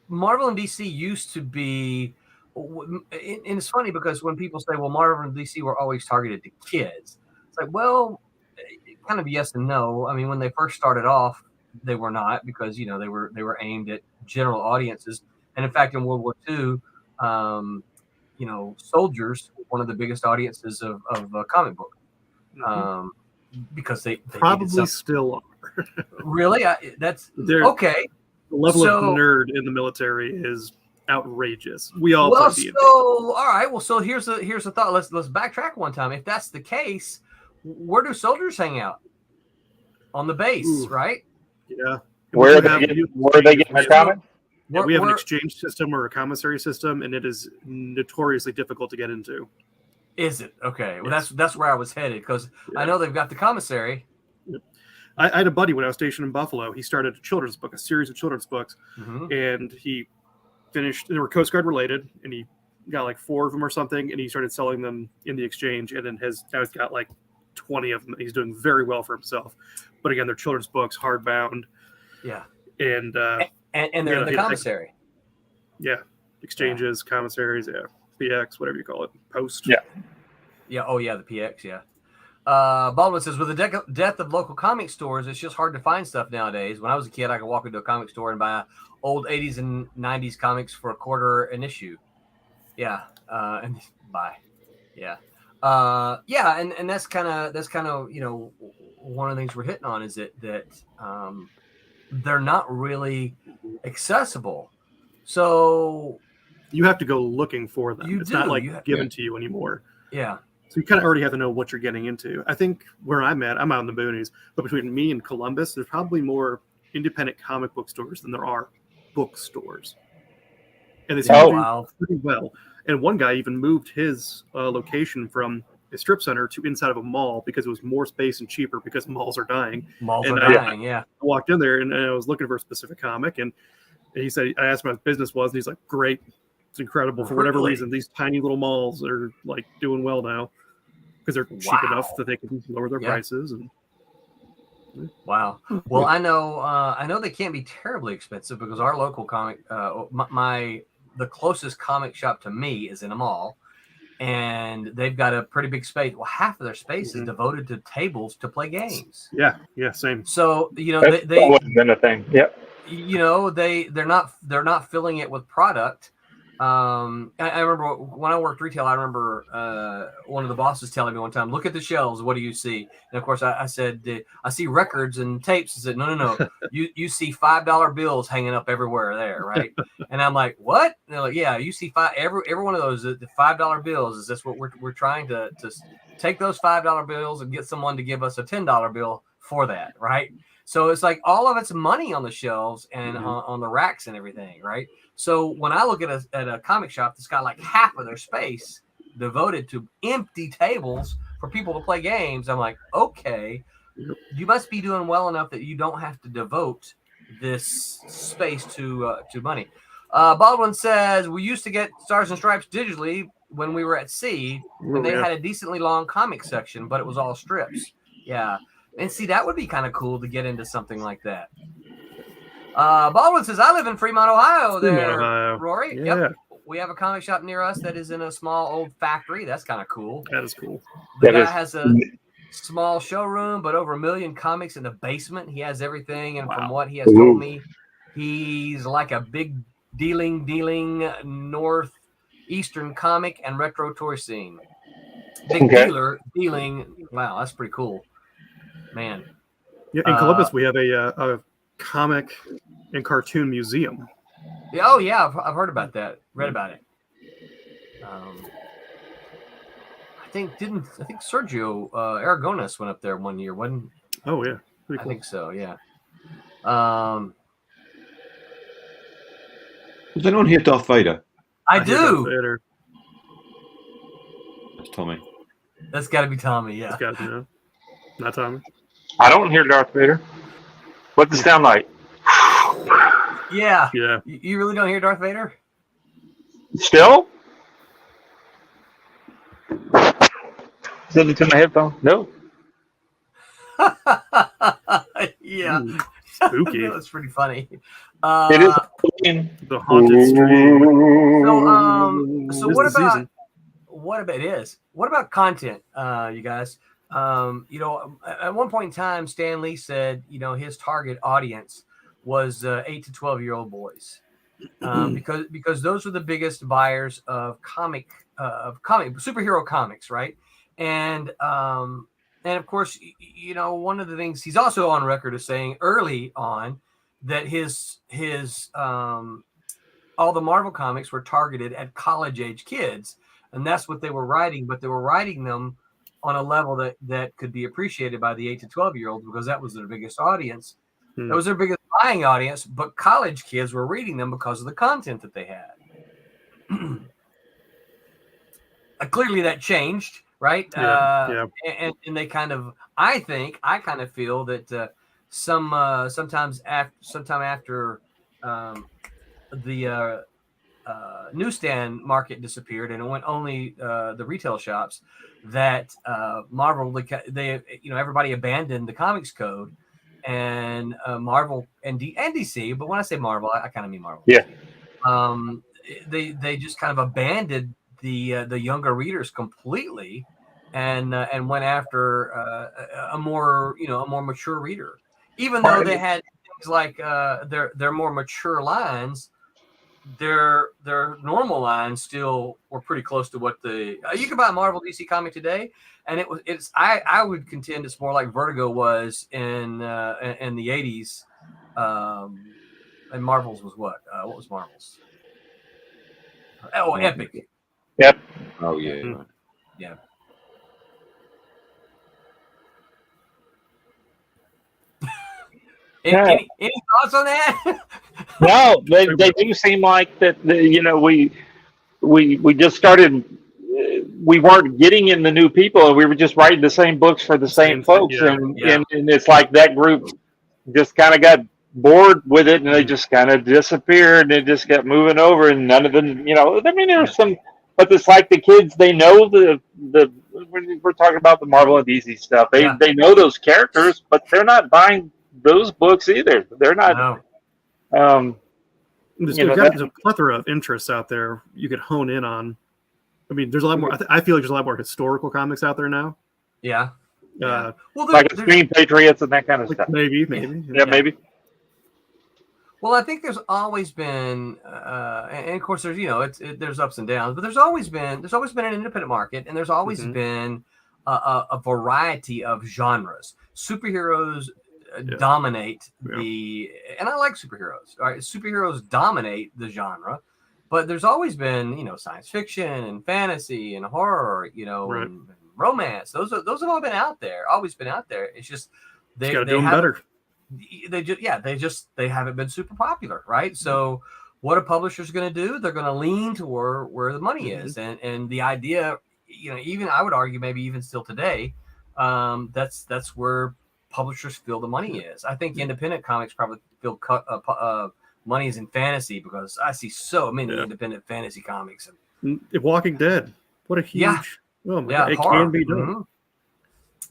Marvel and DC used to be, and it's funny because when people say, well, Marvel and DC were always targeted to kids, it's like, well, kind of yes and no. I mean, when they first started off, they were not, because they were aimed at general audiences. And in fact, in World War II, soldiers were one of the biggest audiences of comic book, because they probably still are. Really, that's okay. The level of nerd in the military is outrageous. We all play D&D. All right. Well, so here's a thought. Let's backtrack one time. If that's the case, where do soldiers hang out? On the base, right? Yeah. Where are they getting their comics? Yeah, we have an exchange system or a commissary system, and it is notoriously difficult to get into. Is it? Okay. Well, that's where I was headed, because I know they've got the commissary. Yep. I had a buddy when I was stationed in Buffalo. He started a series of children's books, and he finished. They were Coast Guard related, and he got like 4 of them or something, and he started selling them in the exchange, and then now he's got like 20 of them. He's doing very well for himself. But again, they're children's books, hardbound. Yeah. And they're in the commissary. Exchanges, commissaries, PX, whatever you call it, post. Yeah. Oh yeah, the PX. Yeah. Baldwin says, with the death of local comic stores, it's just hard to find stuff nowadays. When I was a kid, I could walk into a comic store and buy old 80s and 90s comics for $0.25 an issue. Yeah. And buy. Yeah. And that's kind of one of the things we're hitting on is that they're not really accessible. So you have to go looking for them. It's not like given to you anymore. Yeah. So you kind of already have to know what you're getting into. I think where I'm out in the boonies, but between me and Columbus, there's probably more independent comic book stores than there are bookstores. And they seem to do pretty well. And one guy even moved his location from a strip center to inside of a mall because it was more space and cheaper, because malls are dying. I walked in there and I was looking for a specific comic, and he said, I asked him what his business was, and he's like, great. It's incredible. For whatever reason, these tiny little malls are like doing well now because they're cheap enough that they can lower their prices. And wow. Well, I know they can't be terribly expensive, because our local comic, the closest comic shop to me is in a mall, and they've got a pretty big space. Well, half of their space is devoted to tables to play games. Yeah, same. So that's always been a thing. Yep. They're not filling it with product. I remember when I worked retail, I remember one of the bosses telling me one time, look at the shelves, what do you see? And of course I said, I see records and tapes. I said, no. you see $5 bills hanging up everywhere there, right? And I'm like, what? And they're like, yeah, you see every one of those, the $5 bills. Is this what we're trying to take those $5 bills and get someone to give us a $10 bill for that, right? So it's like all of it's money on the shelves and on the racks and everything, right? So when I look at a comic shop that's got like half of their space devoted to empty tables for people to play games, I'm like, okay, you must be doing well enough that you don't have to devote this space to money. Baldwin says, we used to get Stars and Stripes digitally when we were at sea, and they had a decently long comic section, but it was all strips. Yeah. And see, that would be kind of cool to get into something like that. Baldwin says, I live in Fremont, Ohio. Rory. Yeah. Yep. We have a comic shop near us that is in a small old factory. That's kind of cool. That is cool. The guy has a small showroom, but over 1 million comics in the basement. He has everything. And from what he has told me, he's like a big dealing northeastern comic and retro toy scene. Big dealing. Wow, that's pretty cool. Man. Yeah, in Columbus, we have a comic and cartoon museum. Oh yeah, I've heard about that. Read about it. think Sergio Aragones went up there one year, wasn't? Oh yeah, pretty cool. I think so. Yeah. Does anyone hear Darth Vader? I do. Darth Vader. That's Tommy. That's got to be Tommy. Yeah. That's got to be not Tommy. I don't hear Darth Vader. What's it sound like? Yeah. Yeah. You really don't hear Darth Vader? Still? Send it to my headphone? No. Yeah. Spooky. That's pretty funny. It is the haunted street. So what about content, you guys? At one point in time, Stan Lee said, his target audience was 8 to 12-year-old boys, because those were the biggest buyers of superhero comics, right? And of course, one of the things he's also on record as saying early on that his all the Marvel comics were targeted at college age kids, and that's what they were writing, but they were writing them on a level that could be appreciated by the 8 to 12-year-olds because that was their biggest audience. That was their biggest buying audience, but college kids were reading them because of the content that they had. Clearly that changed, right? Yeah. And they kind of, I kind of feel that sometime after the newsstand market disappeared and it went only the retail shops, that Marvel, everybody abandoned the comics code, and Marvel and DC, but when I say Marvel, I kind of mean Marvel. Yeah. They just kind of abandoned the younger readers completely, and went after a more mature reader, even though they had things like their more mature lines. Their normal lines still were pretty close to what you could buy a Marvel DC comic today, and I would contend it's more like Vertigo was in the 80s, and Marvel's was what was Marvel's? Oh, Epic. Yep. Oh yeah. Right. Yeah. Any thoughts on that? No, they do seem like that. We just started. We weren't getting in the new people, and we were just writing the same books for the same folks, and it's like that group just kind of got bored with it, and they just kind of disappeared, and it just got moving over, and none of them, there's some, but it's like the kids, they know the we're talking about the Marvel and DC stuff. They know those characters, but they're not buying those books either. They're not. No. There's a plethora of interests out there you could hone in on. I mean, there's a lot more. I feel like there's a lot more historical comics out there now. Yeah. Well, like Extreme Patriots and that kind of stuff. Maybe. Yeah, maybe. Well, I think there's always been, and of course there's there's ups and downs, but there's always been an independent market, and there's always been a variety of genres. Superheroes dominate and I like superheroes. All right, superheroes dominate the genre, but there's always been science fiction and fantasy and horror, and romance. Those have all been out there, always been out there. It's just they do them better. They haven't been super popular, right? So what a publisher's going to do, they're going to lean toward where the money is, and the idea, even I would argue maybe even still today, that's where publishers feel the money is. I think independent comics probably feel money is in fantasy, because I see so many independent fantasy comics. And Walking Dead, what a huge God, it horror. Can be done.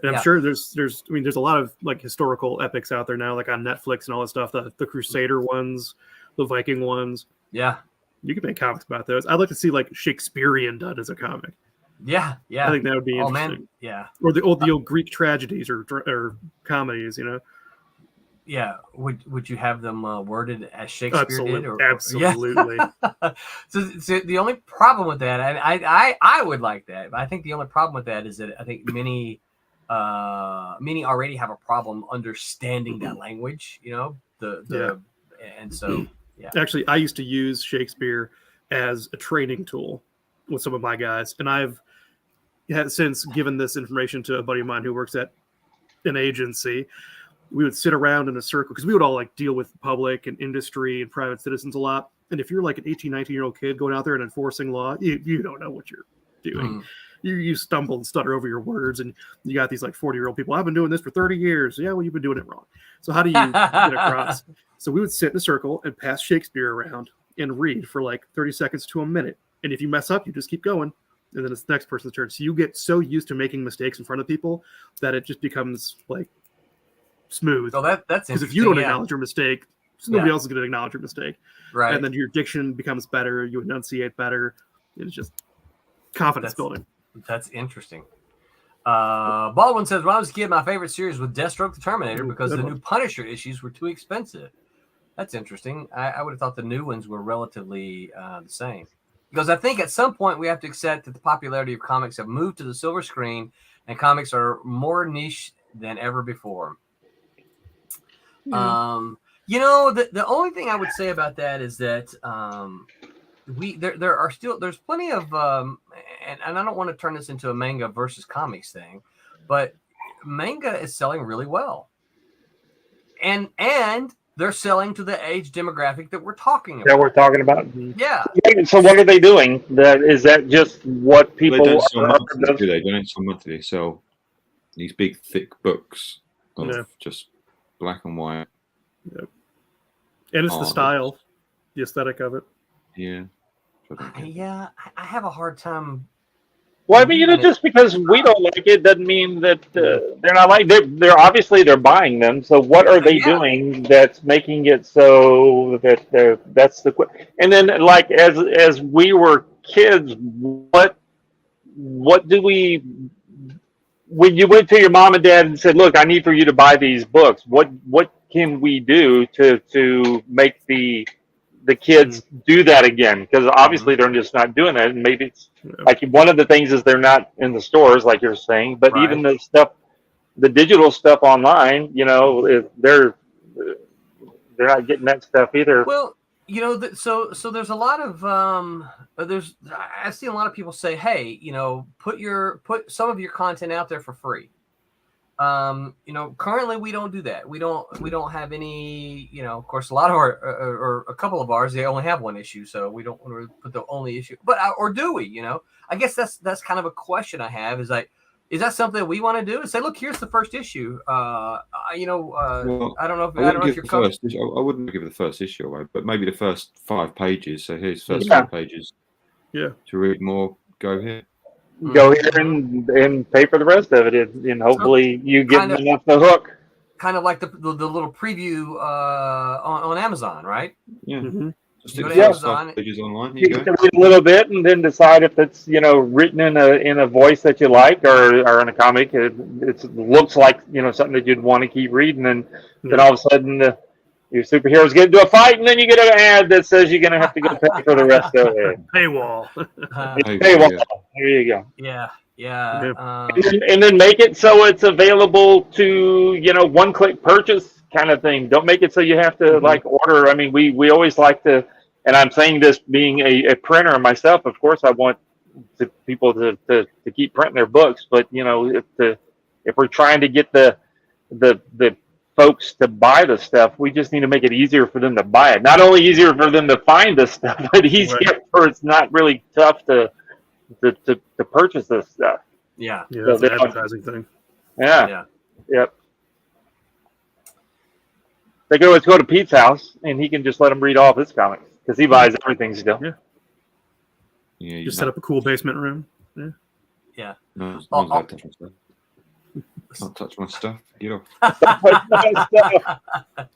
And I'm sure there's a lot of like historical epics out there now, like on Netflix and all that stuff, the Crusader ones, the Viking ones. Yeah. You could make comics about those. I'd like to see like Shakespearean done as a comic. Yeah. I think that would be interesting. Man. Yeah. Or the old Greek tragedies or comedies, Yeah. Would you have them worded as Shakespeare did? Absolutely. Yeah. So the only problem with that, and I would like that, but I think the only problem with that is that I think many already have a problem understanding that language, and so Actually, I used to use Shakespeare as a training tool with some of my guys, and since given this information to a buddy of mine who works at an agency, we would sit around in a circle because we would all like deal with public and industry and private citizens a lot. And if you're like an 18, 19-year-old kid going out there and enforcing law, you don't know what you're doing. You stumble and stutter over your words, and you got these like 40-year-old people. I've been doing this for 30 years. Yeah, well, you've been doing it wrong. So how do you get across? So we would sit in a circle and pass Shakespeare around and read for like 30 seconds to a minute. And if you mess up, you just keep going. And then it's the next person's turn. So you get so used to making mistakes in front of people that it just becomes like smooth. Oh, that's because if you don't acknowledge your mistake, nobody else is going to acknowledge your mistake. Right. And then your diction becomes better. You enunciate better. It's just confidence building. That's interesting. Baldwin says, when I was a kid, my favorite series was Deathstroke the Terminator because the new Punisher issues were too expensive. That's interesting. I would have thought the new ones were relatively the same. Because I think at some point we have to accept that the popularity of comics have moved to the silver screen and comics are more niche than ever before. The only thing I would say about that is that there's plenty of and I don't want to turn this into a manga versus comics thing, but manga is selling really well. And they're selling to the age demographic that we're talking about. Yeah. So what are they doing? Is that just what people they don't sell monthly, do they? They don't sell monthly. They sell these big, thick books of just black and white. Yep. And it's the style, the aesthetic of it. Yeah. Yeah, I have a hard time. Well, I mean, just because we don't like it doesn't mean that they're not like they're obviously they're buying them. So what are they doing that's making it so that that's the and then like as we were kids, what do we when you went to your mom and dad and said, "Look, I need for you to buy these books." What can we do to make the kids do that again? Because obviously they're just not doing that, and maybe it's like one of the things is they're not in the stores like you're saying, but even the digital stuff online, they're not getting that stuff either. Well, so there's a lot of I see a lot of people say, hey, put some of your content out there for free. Currently we don't do that. We don't have any, of course, a lot of our, or a couple of ours, they only have one issue. So we don't want to put the only issue, but, or do we, I guess that's kind of a question I have is like, is that something we want to do? And say, look, here's the first issue. Well, I don't know if you're first issue. I wouldn't give the first issue away, but maybe the first 5 pages. So here's first 5 pages. Yeah. To read more, go here. Go here and pay for the rest of it, and hopefully you get them off the hook. Kind of like the little preview on Amazon, right? Yeah. Mm-hmm. Just go to Amazon. Pages online. You can read a little bit and then decide if it's written in a voice that you like or in a comic. It looks like something that you'd want to keep reading, and then all of a sudden your superheroes get into a fight, and then you get an ad that says you're going to have to go pay for the rest of it. Paywall. Paywall. Yeah. There you go. Yeah. And then make it so it's available to, one-click purchase kind of thing. Don't make it so you have to, order. I mean, we always like to, and I'm saying this being a printer myself, of course, I want people to keep printing their books. But, if we're trying to get the folks to buy the stuff, we just need to make it easier for them to buy it. Not only easier for them to find the stuff, but easier for it's not really tough to purchase this stuff. Yeah. Yeah, that's an advertising thing. Yeah. Yep. They can always go to Pete's house and he can just let them read all of his comics because he buys everything still. Yeah. Just set up a cool basement room. Yeah. No, Don't touch my stuff. Get off.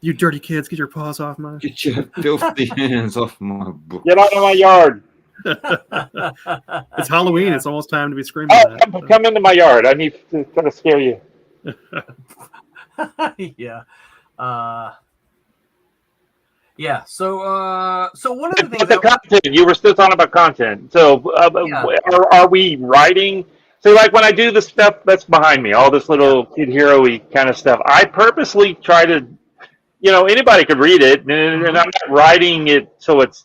You dirty kids, get your paws off mine. Get your filthy hands off my book. Get out of my yard. It's Halloween. It's almost time to be screaming. Come into my yard. I need to kind of scare you. Yeah. Yeah. So one of the things. The content. You were still talking about content. So are we writing? So like when I do the stuff that's behind me, all this little kid hero-y kind of stuff, I purposely try to, anybody could read it, and I'm not writing it so it's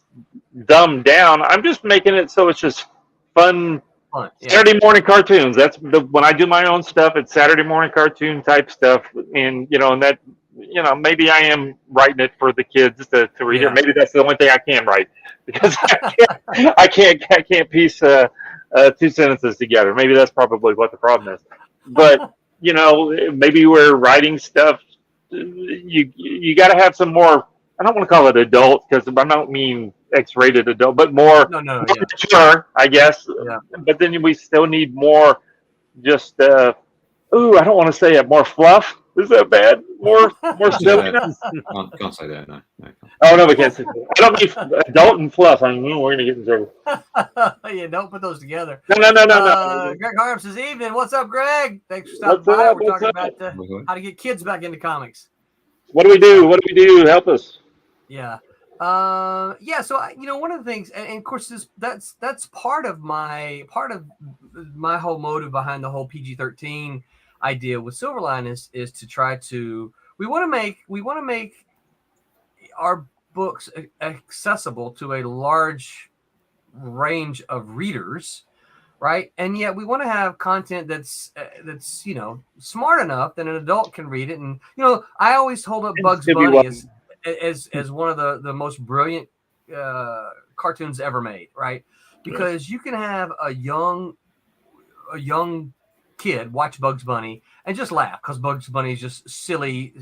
dumbed down. I'm just making it so it's just fun fun. Yeah. Saturday morning cartoons. That's when I do my own stuff. It's Saturday morning cartoon type stuff, and and that maybe I am writing it for the kids to read it. Maybe that's the only thing I can write because I can't piece 2 sentences together. Maybe that's probably what the problem is. But maybe we're writing stuff. You got to have some more. I don't want to call it adult because I don't mean X-rated adult, but more mature, I guess. Yeah. But then we still need more. Just I don't want to say it. More fluff. Is that bad? More silliness. Can't say that. No. Oh no, we can't say that. I don't mean adult and fluff. I mean, we're gonna get in trouble. Yeah, don't put those together. No. Greg Harm says, "Evening. What's up, Greg? Thanks for stopping by. We're talking about how to get kids back into comics. What do we do? Help us." Yeah. So one of the things, and of course, that's part of my whole motive behind the whole PG-13 idea with Silverline is to try to we want to make our books accessible to a large range of readers, right? And yet we want to have content that's smart enough that an adult can read it. And I always hold up Bugs Bunny as one of the most brilliant cartoons ever made, right? Because you can have a young kid watch Bugs Bunny and just laugh because Bugs Bunny is just silly,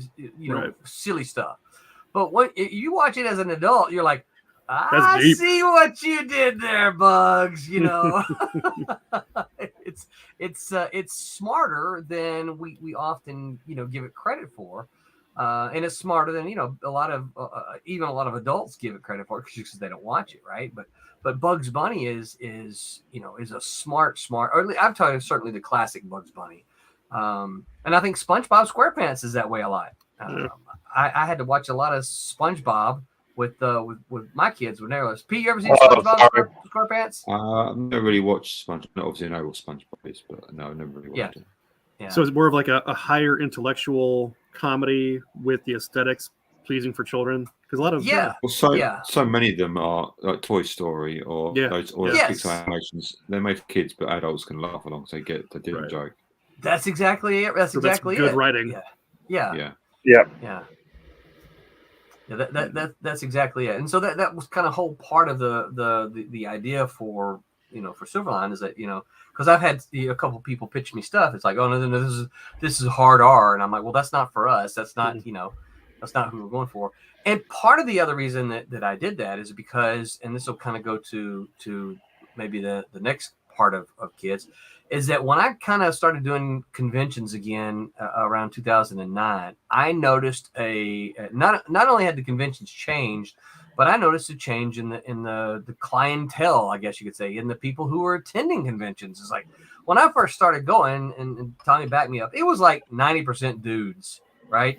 silly stuff. But when you watch it as an adult, you're like, I see what you did there, Bugs. It's smarter than we often give it credit for. And it's smarter than a lot of adults give it credit for because they don't watch it, right? But Bugs Bunny is a smart, or I'm talking certainly the classic Bugs Bunny, and I think SpongeBob SquarePants is that way a lot. I had to watch a lot of SpongeBob with my kids when they were. Pete, you ever seen SpongeBob SquarePants? I've never really watched SpongeBob. Obviously, I know what SpongeBob is, but no, I've never really watched it. Yeah. So it's more of like a higher intellectual comedy with the aesthetics pleasing for children, because a lot of so many of them are like Toy Story or Pixar animations. They're made for kids, but adults can laugh along, so they get the different joke. That's exactly it. That's exactly good writing. Yeah. That's exactly it. And so that was kind of whole part of the idea for Silverline is that because I've had a couple of people pitch me stuff. It's like, oh no, this is hard R, and I'm like, well, that's not for us. That's not that's not who we're going for. And part of the other reason that I did that is because, and this will kind of go to maybe the next part of kids, is that when I kind of started doing conventions again around 2009, I noticed not only had the conventions changed, but I noticed a change in the clientele, I guess you could say, in the people who were attending conventions. It's like when I first started going, and Tommy backed me up, it was like 90% dudes, right?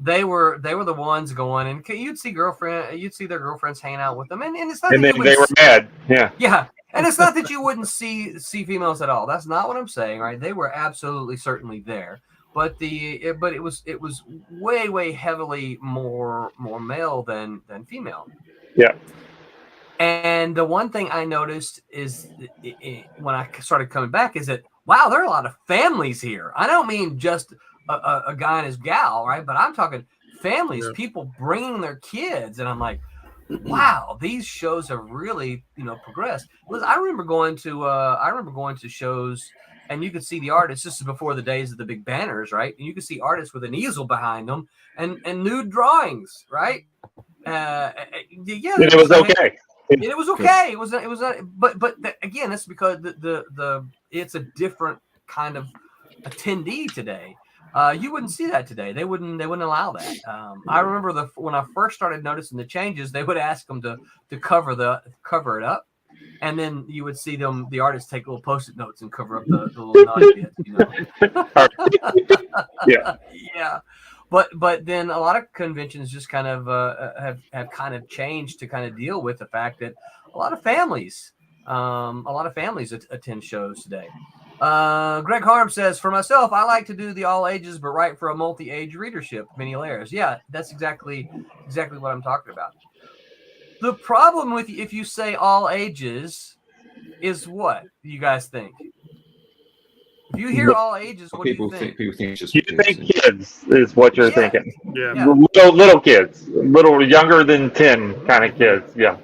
They were the ones going, and you'd see their girlfriends hanging out with them, and it's not. And then they were mad, yeah. And it's not that you wouldn't see females at all. That's not what I'm saying, right? They were absolutely certainly there. But it was way heavily more male than female. Yeah. And the one thing I noticed is when I started coming back is that wow, there are a lot of families here. I don't mean just a guy and his gal, right? But I'm talking families, people bringing their kids, and I'm like, wow, these shows have really progressed. I remember going to shows. And you could see the artists. This is before the days of the big banners, right? And you could see artists with an easel behind them and nude drawings, right? It was okay. It was okay. It was. But again, that's because it's a different kind of attendee today. You wouldn't see that today. They wouldn't allow that. I remember when I first started noticing the changes, they would ask them to cover it up. And then you would see the artists take little Post-it notes and cover up the little naughty bits, Yeah. But then a lot of conventions just kind of have kind of changed to kind of deal with the fact that a lot of families attend shows today. Greg Harm says, for myself, I like to do the all ages, but write for a multi-age readership, many layers. Yeah, that's exactly what I'm talking about. The problem with if you say all ages, is what you guys think? If you hear all ages, what do you think? People think it's just you think kids is what you're thinking. Yeah. Little kids, little younger than 10 kind of kids. Yeah.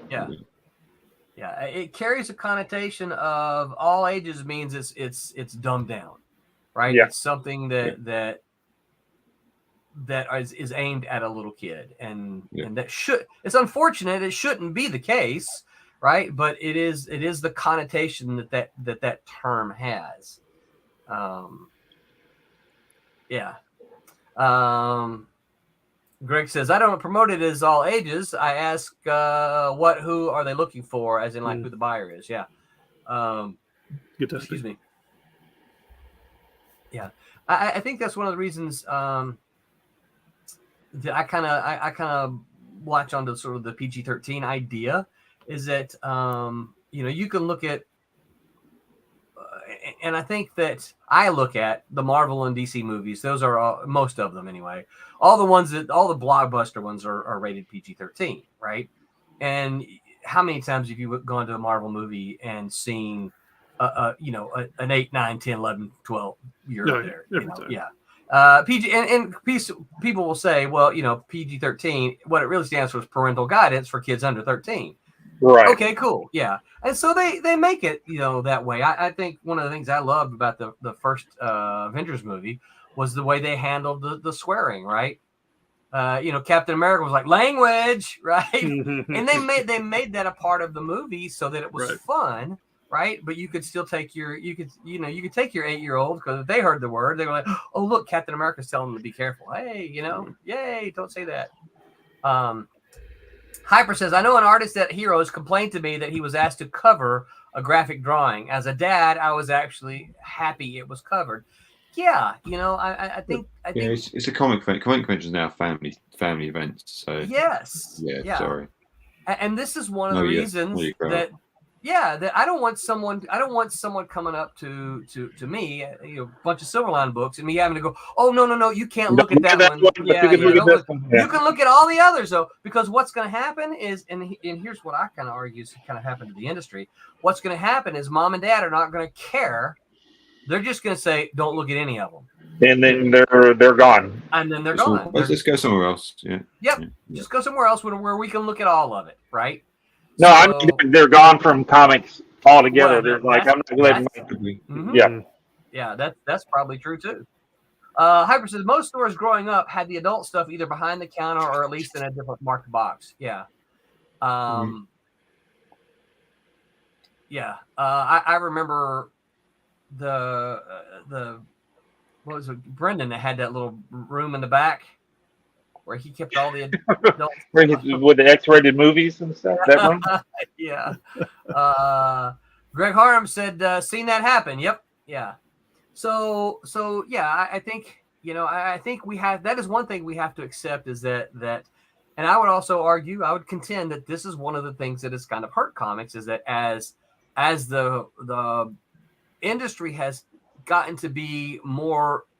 It carries a connotation of all ages means it's dumbed down, right? Yeah. It's something that is aimed at a little kid, and that it's unfortunate. It shouldn't be the case, right? But it is the connotation that term has. Greg says, I don't promote it as all ages. I ask who are they looking for, as in like who the buyer is. Yeah. Excuse me. Yeah. I think that's one of the reasons that I kind of latch onto sort of the PG-13 idea is that you can look at and I think that I look at the Marvel and DC movies. Those are most of them anyway. All the blockbuster ones are rated PG-13, right? And how many times have you gone to a Marvel movie and seen, an 8, 9, 10, 11, 12 year old there? PG and people will say, well, PG-13. What it really stands for is parental guidance for kids under 13. Right. Okay, cool. Yeah. And so they make it, that way. I think one of the things I loved about the first Avengers movie was the way they handled the swearing, right? Captain America was like language, right? And they made that a part of the movie so that it was fun, right? But you could still take your 8-year-old, because if they heard the word, they were like, oh, look, Captain America's telling them to be careful. Hey, yay, don't say that. Hyper says, I know an artist at Heroes complained to me that he was asked to cover a graphic drawing. As a dad, I was actually happy it was covered. Yeah, I think it's a comic convention now, family events. So yes, yeah. Sorry. And this is one of the reasons that I don't want someone coming up to me, a bunch of Silverline books, and me having to go, oh no, you can't look at that one. You can look at all the others though, because what's going to happen is, and here's what I kind of argue is kind of happened to the industry. What's going to happen is mom and dad are not going to care. They're just going to say, don't look at any of them. And then they're gone. And then they're gone. Let's just go somewhere else. Yeah. Yep. Yeah. Just go somewhere else where we can look at all of it, right? No, I mean, they're gone from comics altogether. They're like, I'm not letting Yeah, that's probably true too. Hyper says most stores growing up had the adult stuff either behind the counter or at least in a different marked box. Yeah. I remember the what was it, Brendan, that had that little room in the back where he kept all the adults with the X-rated movies and stuff. That one? Yeah. Greg Harm said, "Seen that happen." Yep. Yeah. So yeah, I think I think we have, that is one thing we have to accept is that, and I would also argue, I would contend that this is one of the things that has kind of hurt comics is that as the industry has gotten to be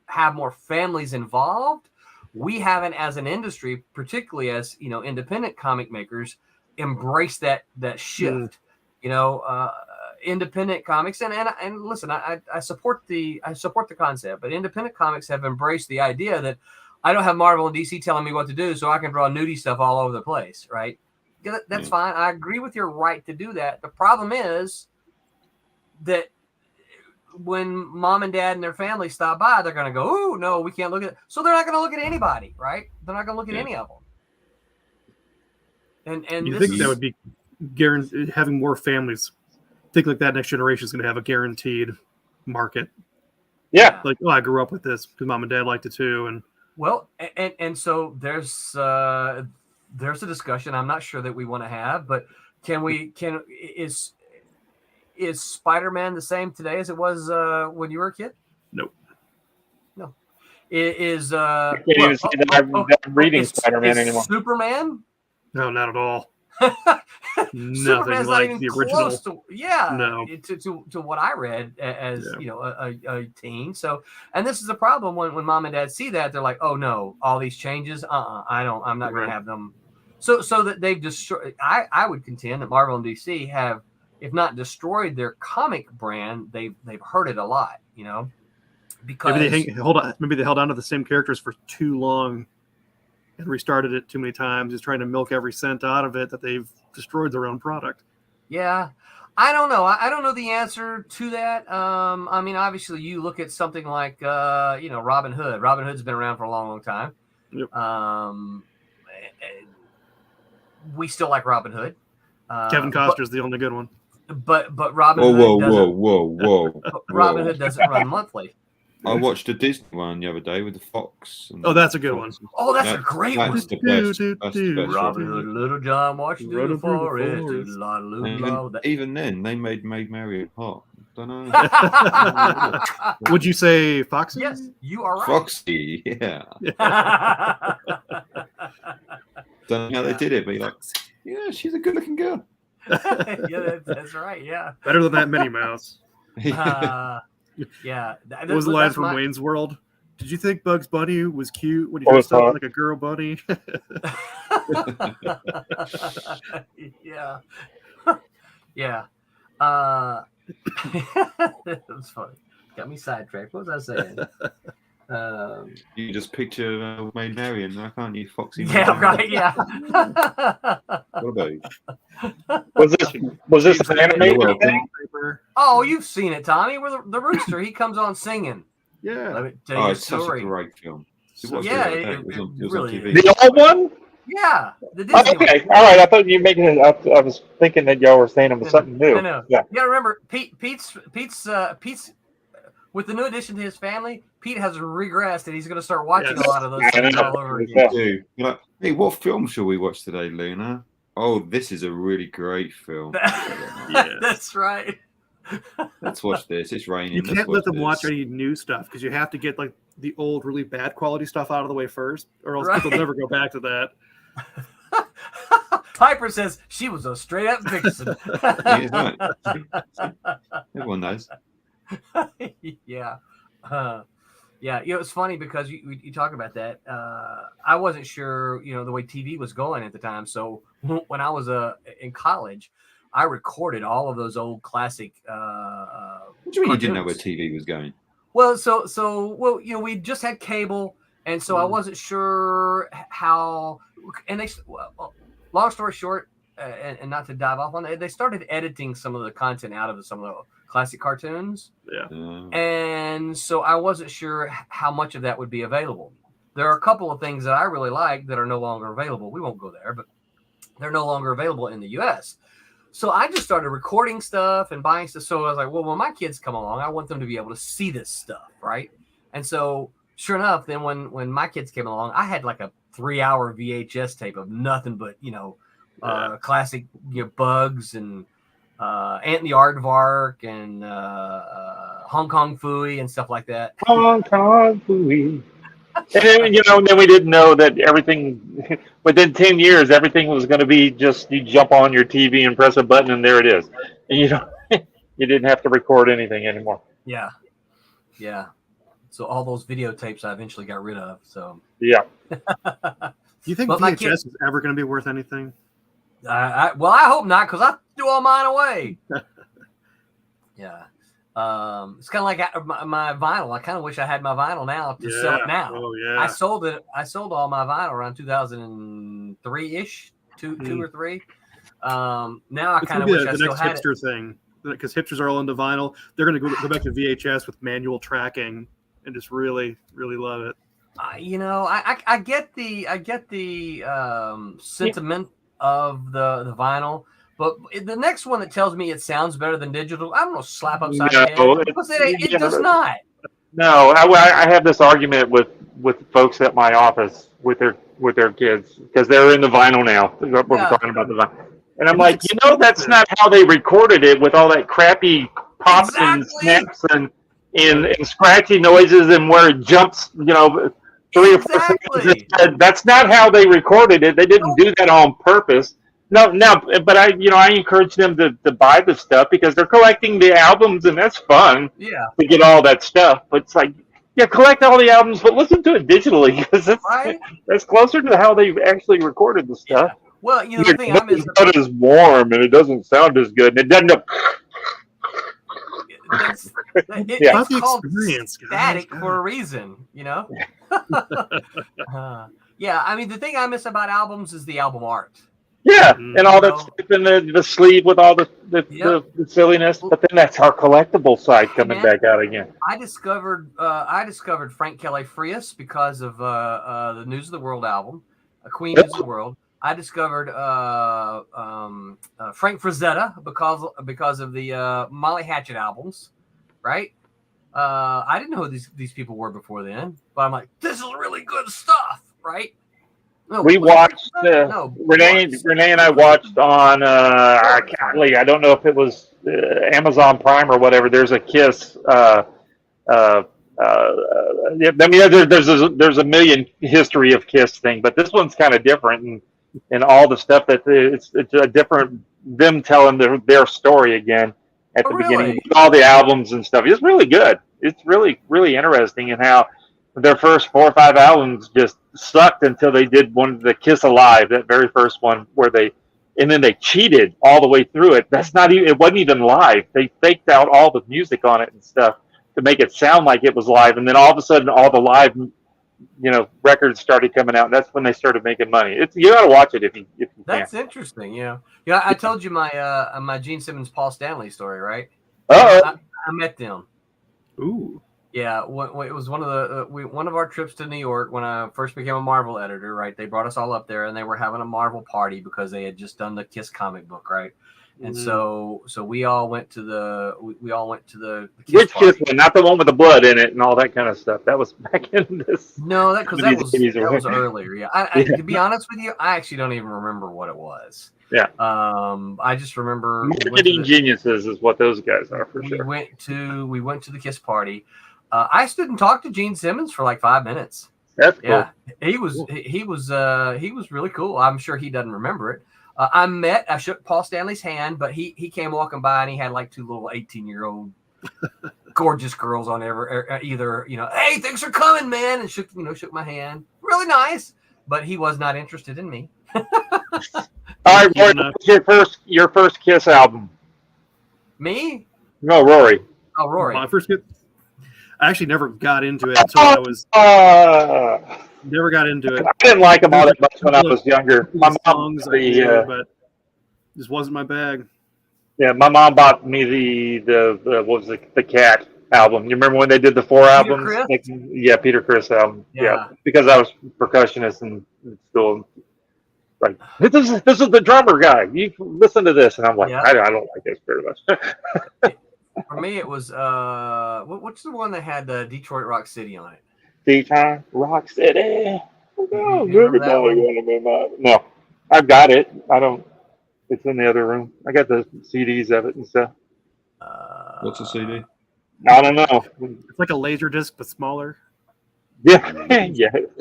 have more families involved, we haven't, as an industry, particularly as independent comic makers, embraced that shift. Independent comics and listen, I support the concept, but independent comics have embraced the idea that I don't have Marvel and DC telling me what to do, so I can draw nudie stuff all over the place, right? That's fine. I agree with your right to do that. The problem is that when mom and dad and their family stop by, they're going to go, oh, no, we can't look at it. So they're not going to look at anybody, right? They're not going to look at any of them. And you think that would be having more families? Think like that next generation is going to have a guaranteed market. Yeah. Like, I grew up with this because mom and dad liked it too. And well, and so there's a discussion I'm not sure that we want to have, but is Spider-Man the same today as it was when you were a kid? Nope. No. Is I can't even say that I'm reading Spider-Man anymore. Superman? No, not at all. Nothing like the original. No. To what I read as a teen. So, and this is a problem when mom and dad see that, they're like, oh no, all these changes. I'm not going to have them. So that they've destroyed. I would contend that Marvel and DC have if not destroyed their comic brand, they've hurt it a lot, you know, because maybe they held on to the same characters for too long and restarted it too many times, just trying to milk every cent out of it, that they've destroyed their own product. Yeah. I don't know. I don't know the answer to that. I mean, obviously you look at something like, Robin Hood. Robin Hood's been around for a long, long time. Yep. We still like Robin Hood. Kevin Costner's the only good one. But Robin Hood whoa. Robin Hood doesn't run monthly. I watched a Disney one the other day with the fox. Oh, that's a good one. Oh, that's a great one. That's the best. That's the best. Robin Hood, Little John, watching through the forest. Even then, they made Marion hot. Don't know. Would you say Foxy? Yes, you are right. Foxy, yeah. Don't know how they did it, but you're like, yeah, she's a good-looking girl. Yeah, that's right. Yeah. Better than that Minnie Mouse. Yeah. What was the line from Wayne's World? Did you think Bugs Bunny was cute when he dressed up like a girl bunny? Yeah. Yeah. That was funny. Got me sidetracked. What was I saying? You just picture Maid Marian, can't you, Foxy? Yeah, right. Yeah. What about you? Was this an animated thing? Oh, you've seen it, Tommy. Where the rooster, he comes on singing. Yeah. Let me tell you a It's such a story. great film. It was on really TV. The old one? Yeah. The Disney okay. One. All right. I thought you were making it. I was thinking that y'all were saying it was something new. No. Yeah. You gotta remember, Pete's with the new addition to his family, Pete has regressed and he's going to start watching a lot of those things all over again. You're like, hey, what film shall we watch today, Luna? Oh, this is a really great film. That's right. Let's watch this. It's raining. You can't let them watch any new stuff because you have to get like the old, really bad quality stuff out of the way first, or else they'll never go back to that. Piper says she was a straight up vixen. Right. Everyone knows. Yeah. Yeah. It's funny because you talk about that. I wasn't sure, the way TV was going at the time. So when I was in college, I recorded all of those old classic. What do you mean you didn't know where TV was going? Well, we just had cable, and so I wasn't sure how. And long story short, and not to dive off on that, they started editing some of the content out of some of the classic cartoons. Yeah. And so I wasn't sure how much of that would be available. There are a couple of things that I really like that are no longer available. We won't go there, but they're no longer available in the U.S. So I just started recording stuff and buying stuff. So I was like, well, when my kids come along, I want them to be able to see this stuff, right? And so sure enough, then when my kids came along, I had like a 3-hour VHS tape of nothing but, classic Bugs and Ant and the Aardvark and Hong Kong Phooey and stuff like that. Hong Kong Phooey. And then, then we didn't know that everything, within 10 years, everything was going to be just, you jump on your TV and press a button and there it is. And you didn't have to record anything anymore. Yeah. Yeah. So all those videotapes I eventually got rid of. So yeah. Do you think VHS is ever going to be worth anything? I hope not, because I threw all mine away. Yeah. It's kind of like my vinyl. I kind of wish I had my vinyl now to sell it now. Oh yeah. I sold all my vinyl around 2003-ish, two or three. Now I kind of wish I still had it. The next hipster thing, because hipsters are all into vinyl. They're going to go back to VHS with manual tracking and just really, really love it. I get the sentiment of the vinyl. But the next one that tells me it sounds better than digital, I'm going to slap upside the head. Because it does not. No, I have this argument with folks at my office with their kids because they're in the vinyl now. We're talking about the vinyl. And I'm like, that's not how they recorded it with all that crappy pops and snaps and scratchy noises and where it jumps, 3 or 4 seconds. That's not how they recorded it. They didn't do that on purpose. No, but I encourage them to buy the stuff because they're collecting the albums and that's fun. Yeah. To get all that stuff, but it's like, collect all the albums, but listen to it digitally because that's closer to how they actually recorded the stuff. Well, you know, the thing I miss about it is warm and it doesn't sound as good. And it doesn't. It's called static for a reason, you know. Yeah, I mean, the thing I miss about albums is the album art. Yeah, and all that stuff in the sleeve with all the silliness. But then that's our collectible side coming back out again. I discovered Frank Kelly Frias because of the News of the World album, Queen News of the World. I discovered Frank Frazetta because of the Molly Hatchet albums, right? I didn't know who these people were before then, but I'm like, this is really good stuff, right? No, we watched Renee and I watched on I don't know if it was Amazon Prime or whatever. There's a Kiss. I mean, there's a million history of Kiss thing, but this one's kind of different, and all the stuff that it's a different them telling their story again at the beginning with all the albums and stuff. It's really good. It's really, really interesting in how their first 4 or 5 albums just sucked until they did the Kiss Alive, that very first one and then they cheated all the way through it. It wasn't even live. They faked out all the music on it and stuff to make it sound like it was live. And then all of a sudden all the live, records started coming out. And that's when they started making money. You got to watch it if you can. That's interesting. Yeah. I told you my Gene Simmons, Paul Stanley story, right? I met them. Ooh. Yeah, it was one of our trips to New York when I first became a Marvel editor. Right, they brought us all up there, and they were having a Marvel party because they had just done the Kiss comic book, right? And so we all went to the Kiss Kiss one, not the one with the blood in it and all that kind of stuff. That was back in this. No, that was earlier. Yeah, I to be honest with you, I actually don't even remember what it was. Yeah. I just remember marketing geniuses is what those guys are for sure. We went to the Kiss party. I stood and talked to Gene Simmons for like 5 minutes. That's cool. Yeah, he was really cool. I'm sure he doesn't remember it. I shook Paul Stanley's hand, but he came walking by and he had like 2 little 18-year-old gorgeous girls on either, hey, thanks for coming, man, and shook my hand. Really nice, but he was not interested in me. All right, Rory, what's your first Kiss album? Me? No, Rory. Oh, Rory. My first Kiss. I actually never got into it until I was. Never got into it. I didn't like them all that much when I was younger. My mom, but this wasn't my bag. Yeah, my mom bought me the Cat album. You remember when they did the 4 albums? Peter Criss album. Yeah, because I was percussionist in school. Like, this is the drummer guy. You listen to this, and I'm like, I don't like this very much. For me, it was what's the one that had Detroit Rock City on it? Detroit Rock City. No, I've got it. I don't. It's in the other room. I got the CDs of it and stuff. What's a CD? I don't know. It's like a laser disc, but smaller. Yeah, yeah. It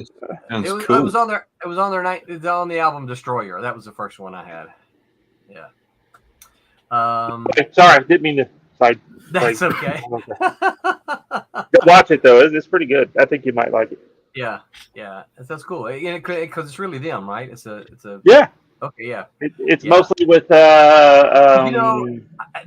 was on there. It was on their night. It was on the album Destroyer. That was the first one I had. Yeah. Sorry, didn't mean to. That's okay. Watch it though; it's pretty good. I think you might like it. Yeah, that's cool. Because it's really them, right? It's a. Yeah. Okay. Yeah. It's mostly with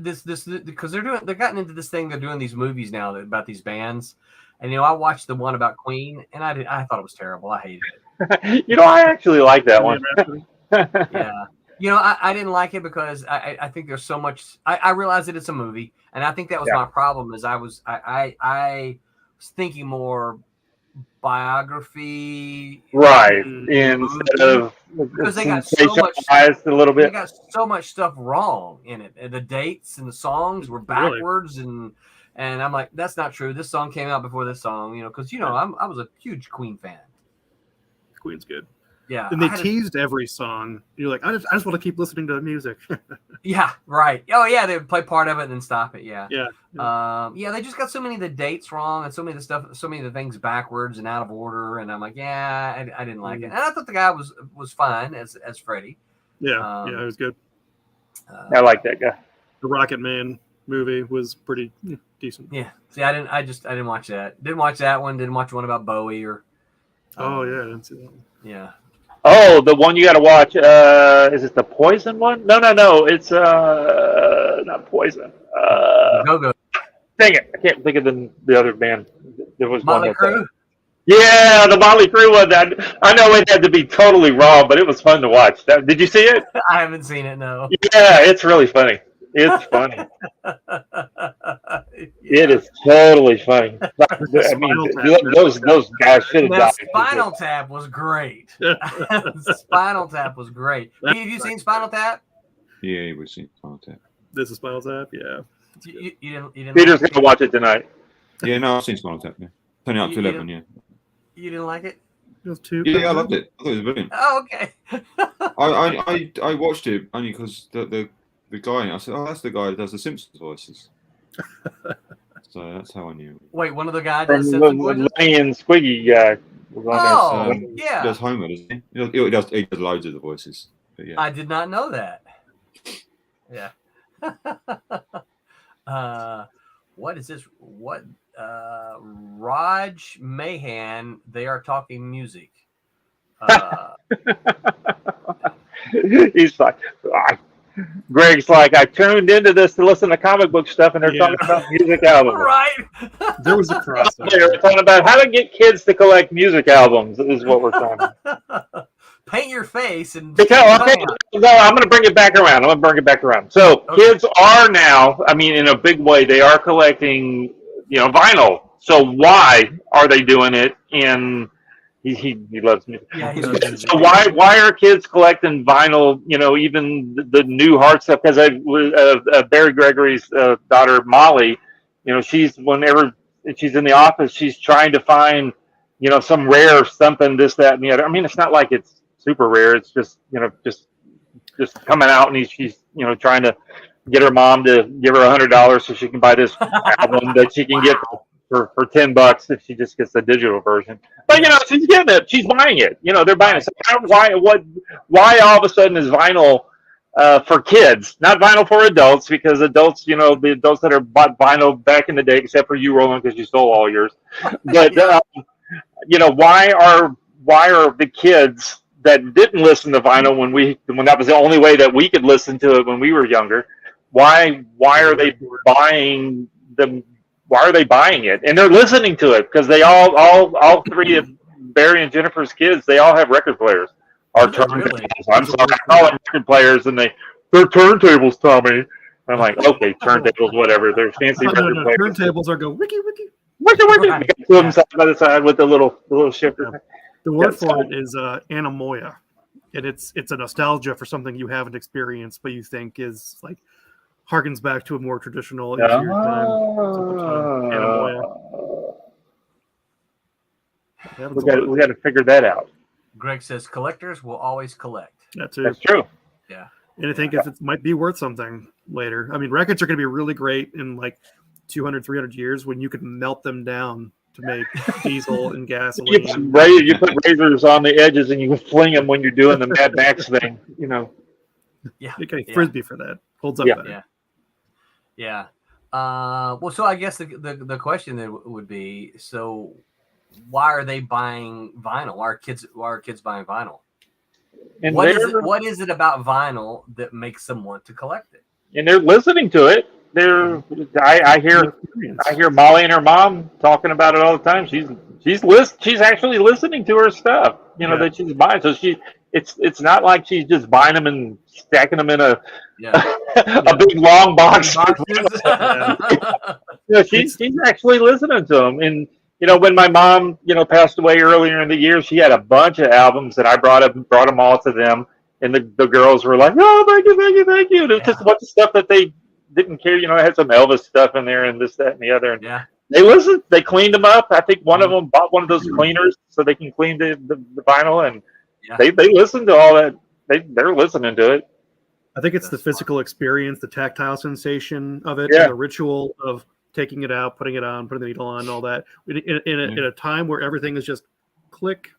this because they're gotten into this thing. They're doing these movies now about these bands, and I watched the one about Queen, and I thought it was terrible. I hated it. I actually like that one. Yeah. I didn't like it because I think there's so much. I realize that it's a movie, and I think that was my problem. Is I was thinking more biography, right? Instead of because they got so much a little bit. They got so much stuff wrong in it. And the dates and the songs were backwards, and I'm like, that's not true. This song came out before this song, because I was a huge Queen fan. Queen's good. Yeah, and they teased every song. You're like, I just want to keep listening to the music. Yeah, right. Oh yeah, they would play part of it and then stop it. Yeah. Yeah. They just got so many of the dates wrong and so many of the things backwards and out of order. And I'm like, I didn't like it. And I thought the guy was fine as Freddie. Yeah, it was good. I like that guy. The Rocket Man movie was pretty decent. Yeah. See, I didn't watch that. Didn't watch that one. Didn't watch one about Bowie or. I didn't see that one. Yeah. Oh, the one you got to watch. Is it the Poison one? No. It's not Poison. Go. Dang it! I can't think of the other band. There was Motley one. Crue. Yeah, the Motley Crue one. I know it had to be totally raw, but it was fun to watch. Did you see it? I haven't seen it. No. Yeah, it's really funny. It's funny. It is totally funny. I mean, those guys should have died. Spinal Tap was great. Spinal Tap was great. Have you seen Spinal Tap? Yeah, we've seen Spinal Tap. This is Spinal Tap, yeah. You didn't Peter's going to watch it tonight. Yeah, no, I've seen Spinal Tap. Yeah, turning up to 11. Yeah. You didn't like it? It was too. Yeah, I loved it. I thought it was brilliant. Oh, okay. I watched it only because the guy. I said, "Oh, that's the guy that does the Simpsons voices." So that's how I knew. Wait, one of the guys From the Lenny and Squiggy guy. Oh, yeah. He does Homer, doesn't he? He does loads of the voices. But yeah. I did not know that. Yeah. What is this? What? Raj Mahan. They are talking music. He's like, Greg's like, I tuned into this to listen to comic book stuff, and they're talking about music albums. Right. There was a crossover. They're talking about how to get kids to collect music albums. Is what we're talking about. Paint your face and. No, I'm going to bring it back around. So kids are now, I mean, in a big way, they are collecting, vinyl. So why are they doing it? And he loves music. Yeah, he loves music. So why are kids collecting vinyl? Even the new hard stuff. Because Barry Gregory's daughter Molly, whenever she's in the office, she's trying to find some rare something, this, that, and the other. I mean, it's not like it's super rare. It's just just coming out, and she's trying to get her mom to give her $100 so she can buy this album that she can get for $10 if she just gets the digital version. But she's getting it. She's buying it. They're buying it. So why all of a sudden is vinyl for kids, not vinyl for adults? Because adults, the adults that are bought vinyl back in the day, except for you, Roland, because you stole all yours. But why are the kids that didn't listen to vinyl when that was the only way that we could listen to it when we were younger? Why are they buying them? Why are they buying it? And they're listening to it because they all three of Barry and Jennifer's kids, they all have record players. Or turntables. Really? I'm sorry, I call them record players, and they're turntables, Tommy. I'm like, okay, turntables, whatever. They're fancy record players. Turntables are go wiki. Right. Two of them side by the side with the little shifter. The word for it is anamoya, and it's a nostalgia for something you haven't experienced, but you think is like harkens back to a more traditional easier time. We got to figure that out. Greg says collectors will always collect. That's true. Yeah. And I think if it might be worth something later. I mean, records are going to be really great in like 200, 300 years when you can melt them down to make diesel and gasoline. You put razors on the edges and you can fling them when you're doing the Mad Max thing, Yeah. You get a frisbee for that. Holds up better. Yeah. Well, so I guess the question then would be, so why are they buying vinyl? Why are kids buying vinyl? And what is it about vinyl that makes them want to collect it? And they're listening to it. I hear Molly and her mom talking about it all the time. She's actually listening to her stuff, that she's buying. So it's not like she's just buying them and stacking them in a big long box. She's actually listening to them. And when my mom passed away earlier in the year, she had a bunch of albums that I brought them all to them, and the girls were like, "Oh, thank you." And it was just a bunch of stuff that they didn't care. I had some Elvis stuff in there and this, that, and the other. And they listened. They cleaned them up. I think one of them bought one of those cleaners so they can clean the vinyl, and they listened to all that. They're listening to it. I think it's the physical experience, the tactile sensation of it, and the ritual of taking it out, putting it on, putting the needle on, all that. In a time where everything is just click,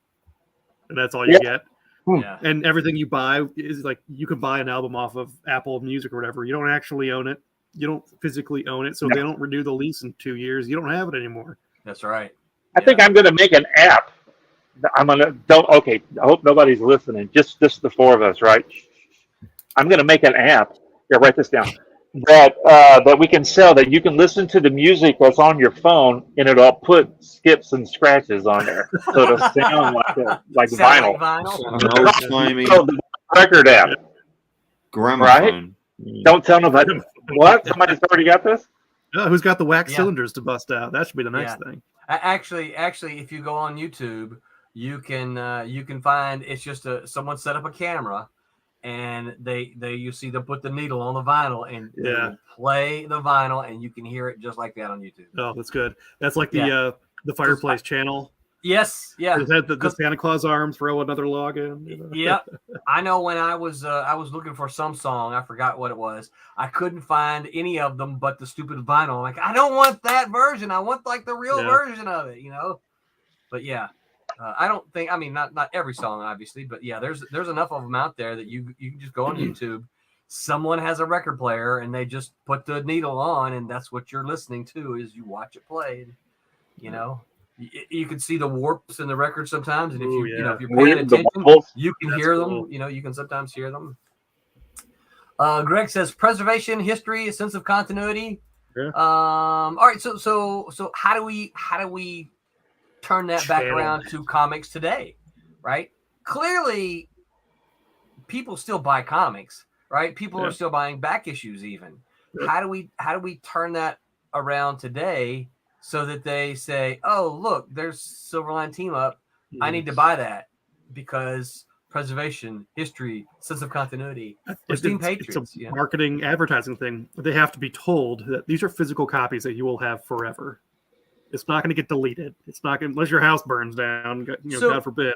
and that's all you get. Yeah. And everything you buy is like, you can buy an album off of Apple Music or whatever. You don't actually own it. You don't physically own it. So if they don't renew the lease in 2 years, you don't have it anymore. That's right. I think I'm going to make an app Okay, I hope nobody's listening. Just the four of us, right? I'm gonna make an app. Yeah, write this down. That we can sell, that you can listen to the music that's on your phone, and it'll put skips and scratches on there, so it'll sound like vinyl. An old-timey the record app, gramophone. Right? Don't tell nobody. What? Somebody's already got this? Who's got the wax cylinders to bust out? That should be the next thing. Actually, if you go on YouTube, you can find, it's just someone set up a camera, and you see them put the needle on the vinyl, and they play the vinyl, and you can hear it just like that on YouTube. Oh, that's good. That's like the Fireplace channel. Yes, yeah. It had the Santa Claus arm, throw another log in. You know? Yeah, I know. When I was looking for some song, I forgot what it was. I couldn't find any of them but the stupid vinyl. Like, I don't want that version. I want like the real version of it, you know. But yeah, I don't think. I mean, not every song, obviously, but yeah, there's enough of them out there that you can just go on YouTube. Someone has a record player, and they just put the needle on, and that's what you're listening to. Is you watch it played, you know. You can see the warps in the record sometimes, and if if you're paying attention, you can hear them. You know, you can sometimes hear them. Greg says preservation, history, a sense of continuity. Yeah. All right, so how do we turn that back around to comics today? Right? Clearly, people still buy comics, right? People are still buying back issues even. Yeah. How do we turn that around today? So that they say, "Oh, look, there's Silverline Team Up. I need to buy that because preservation, history, sense of continuity." We're Steam Patriots. It's a marketing, advertising thing. They have to be told that these are physical copies that you will have forever. It's not going to get deleted. It's not going unless your house burns down. God forbid.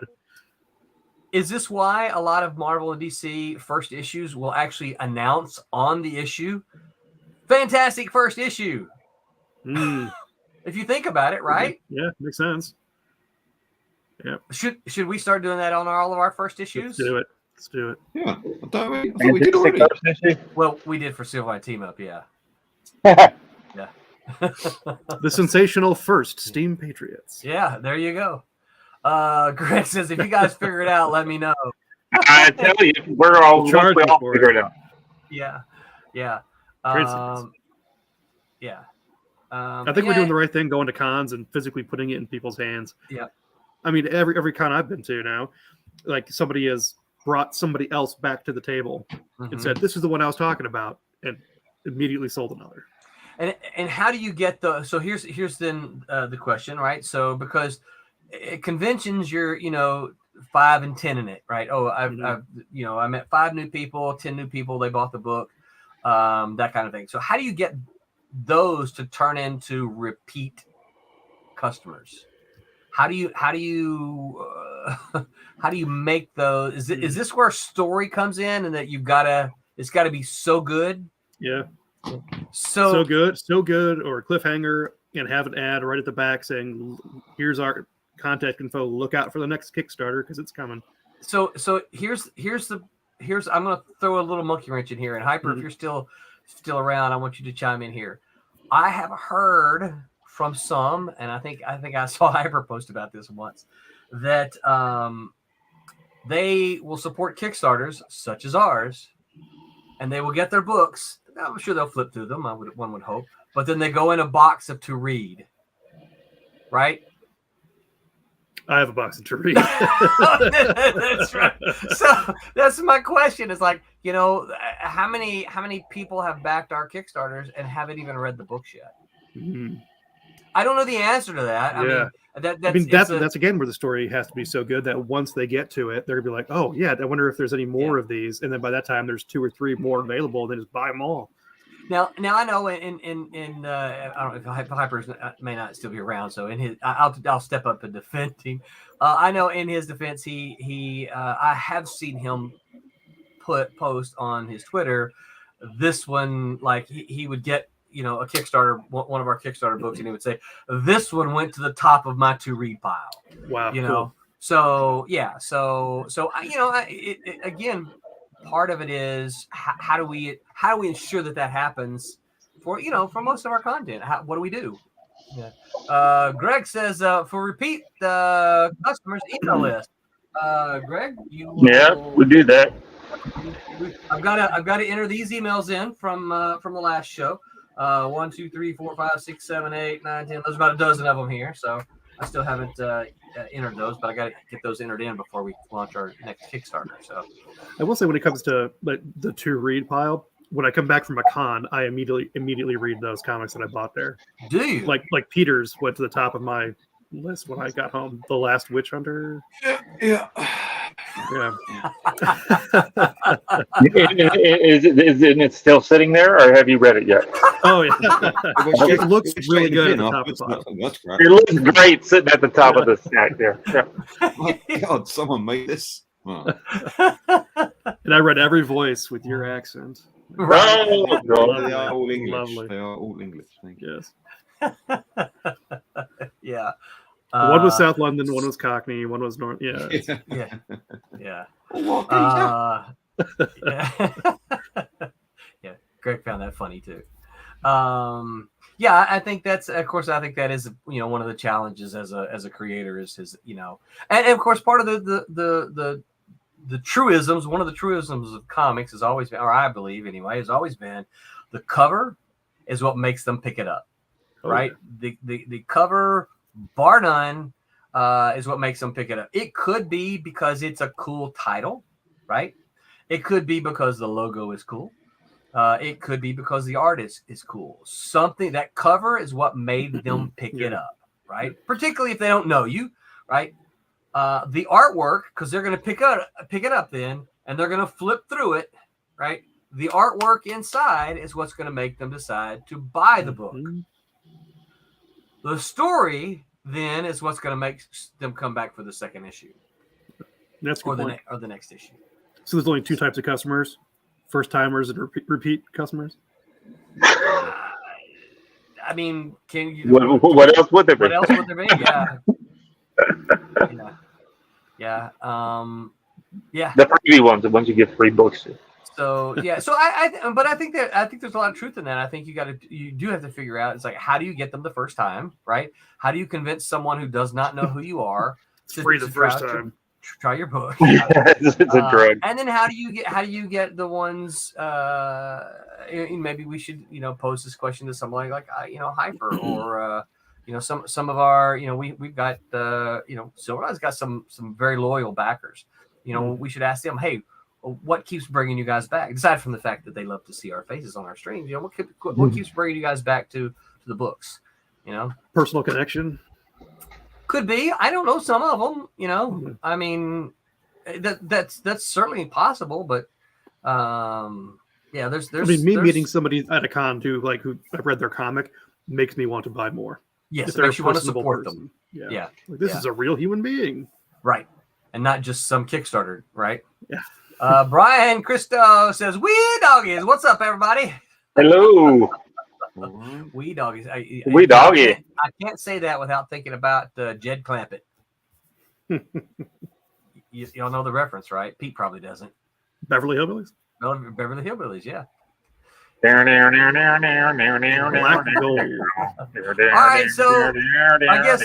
Is this why a lot of Marvel and DC first issues will actually announce on the issue, "Fantastic first issue"? If you think about it, right? Yeah, makes sense. Yeah. Should we start doing that on all of our first issues? Let's do it. Yeah. I thought we did already. Well, we did for Silverline Team Up, yeah. Yeah. The sensational first Steam Patriots. Yeah, there you go. Greg says, if you guys figure it out, let me know. I tell you, we're all figure it out. Yeah. Yeah. Yeah. I think we're doing the right thing going to cons and physically putting it in people's hands. Yeah. I mean, every con I've been to now, like somebody has brought somebody else back to the table and said, "This is the one I was talking about," and immediately sold another. And how do you get so here's then the question, right? So because at conventions, you're 5 and 10 in it, right? Oh, I met 5 new people, 10 new people. They bought the book, that kind of thing. So how do you get those to turn into repeat customers? How do you make those? Is this where story comes in, and that it's got to be so good? Yeah. So good, or a cliffhanger, and have an ad right at the back saying, "Here's our contact info. Look out for the next Kickstarter because it's coming." So here's I'm going to throw a little monkey wrench in here, and Hyper, if you're still around, I want you to chime in here. I have heard from some, and I think I saw Hyper post about this once, that they will support Kickstarters such as ours, and they will get their books. I'm sure they'll flip through them. One would hope, but then they go in a box of to read. Right? I have a box of to read. That's right. So that's my question. Is like, how many people have backed our Kickstarters and haven't even read the books yet? Mm-hmm. I don't know the answer to that. Yeah. I mean, that's again where the story has to be so good that once they get to it, they're gonna be like, "Oh yeah, I wonder if there's any more of these." And then by that time, there's 2 or 3 more available. Then just buy them all. Now I know in I don't know if Hyper may not still be around, so in his I'll step up and defend him. I know in his defense, he I have seen him post on his Twitter this one, like he would get a Kickstarter, one of our Kickstarter books, and he would say, "This one went to the top of my to read pile." Wow, cool. So yeah, so again. Part of it is how do we ensure that happens for most of our content? What do we do? Yeah. Greg says for repeat customers email list. Greg, you will, yeah, we do that. I've got to enter these emails in from the last show. 1, 2, 3, 4, 5, 6, 7, 8, 9, 10. There's about a dozen of them here, so I still haven't entered those, but I got to get those entered in before we launch our next Kickstarter. So I will say, when it comes to the to read pile, when I come back from a con, I immediately read those comics that I bought there. Do you? Like Peter's went to the top of my list when I got home. The Last Witch Hunter. Yeah. Is it still sitting there, or have you read it yet? Oh yeah, it looks really good at the top of the pile. That's great. It looks great sitting at the top of the stack there. Yeah. Oh my God, someone made this. Oh. And I read every voice with your accent. Oh, They are all English. Lovely. They are all English. Thank you. Yes. Yeah. One was South London, one was Cockney, one was North. Yeah. Yeah. Oh, Yeah. Yeah. Greg found that funny too. Yeah, I think that is one of the challenges as a creator is his, and of course part of the truisms. One of the truisms of comics has always been, or I believe anyway, has always been, the cover is what makes them pick it up, right? The cover, bar none, is what makes them pick it up. It could be because it's a cool title, right? It could be because the logo is cool. It could be because the artist is cool. Something, that cover is what made them pick it up, right? Particularly if they don't know you, right? The artwork, because they're going to pick it up then, and they're going to flip through it, right? The artwork inside is what's going to make them decide to buy the book. The story then is what's going to make them come back for the second issue. That's or the next issue. So there's only two types of customers: first timers and repeat customers. I mean, can you? What else would there be? What else would there be? Yeah. Yeah. The freebie ones, the ones you give free books to. So yeah, so I think there's a lot of truth in that. I think you do have to figure out, it's like, how do you get them the first time, right? How do you convince someone who does not know who you are to free the first time? Try your book. It's a drug. And then how do you get the ones? Maybe we should pose this question to someone like Hyper or some of our we've got Silverline's got some very loyal backers. We should ask them, hey, what keeps bringing you guys back? Aside from the fact that they love to see our faces on our streams, what keeps bringing you guys back to the books? Personal connection. Could be. I don't know some of them. I mean, that's certainly possible. But yeah, there's. Meeting somebody at a con too, like who I've read their comic, makes me want to buy more. Yes, it makes you want to support them. Yeah. Like, this is a real human being, right? And not just some Kickstarter, right? Yeah. Brian Christgau says, "Wee doggies, what's up, everybody?" Hello. Wee doggies. Wee doggy. I can't say that without thinking about Jed Clampett. Y'all know the reference, right? Pete probably doesn't. Beverly Hillbillies. Beverly Hillbillies, yeah. Black gold. All right, so I guess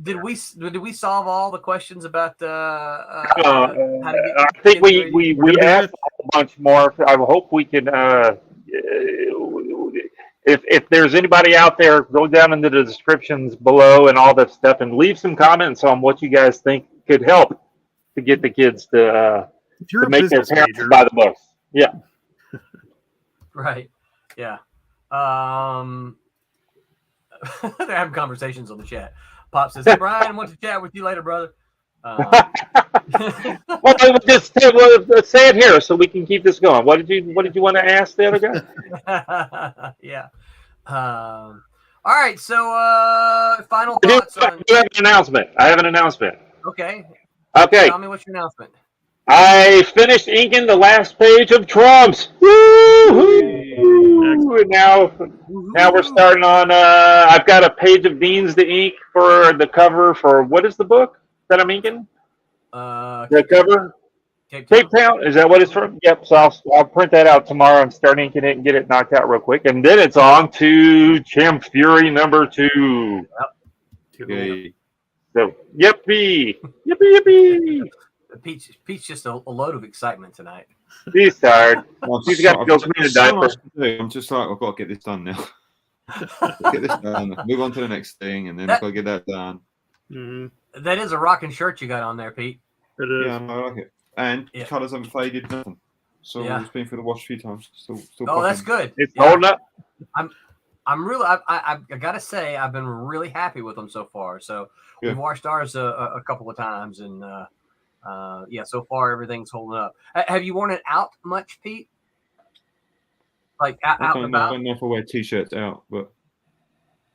did we solve all the questions about how to I think we asked a bunch more. I hope we can. If there's anybody out there, go down into the descriptions below and all that stuff, and leave some comments on what you guys think could help to get the kids to make their parents buy the books. Yeah. Right. Yeah. They're having conversations on the chat. Pop says, "Hey, Brian, I want to chat with you later, brother." Well, I would just say it here so we can keep this going. What did you want to ask the other guy? Yeah. All right. So, final thoughts on. You have an announcement. I have an announcement. Okay. Okay. Tell me what's your announcement. I finished inking the last page of Trumps. Woo-hoo! Now we're starting on. I've got a page of Dean's to ink for the cover for what is the book that I'm inking? The cover. Cape Town, is that what it's from? Yep. So I'll print that out tomorrow and start inking it and get it knocked out real quick, and then it's on to Champ Fury #2. Yep. Yay. So yippee, yippee. Pete's just a load of excitement tonight. He's tired. He's got to go clean a diaper. I'm just like, I've got to get this done now. Get this done. Move on to the next thing, and then I've got to get that done. Mm-hmm. That is a rocking shirt you got on there, Pete. It is. Yeah, I like it. And colours haven't faded, nothing. So it's been through the wash a few times. Still popping. That's good. It's holding up. I'm really. I gotta say, I've been really happy with them so far. So we've washed ours a couple of times, and so far everything's holding up. Have you worn it out much, Pete? Like out and about? I don't know if I wear t-shirts out, but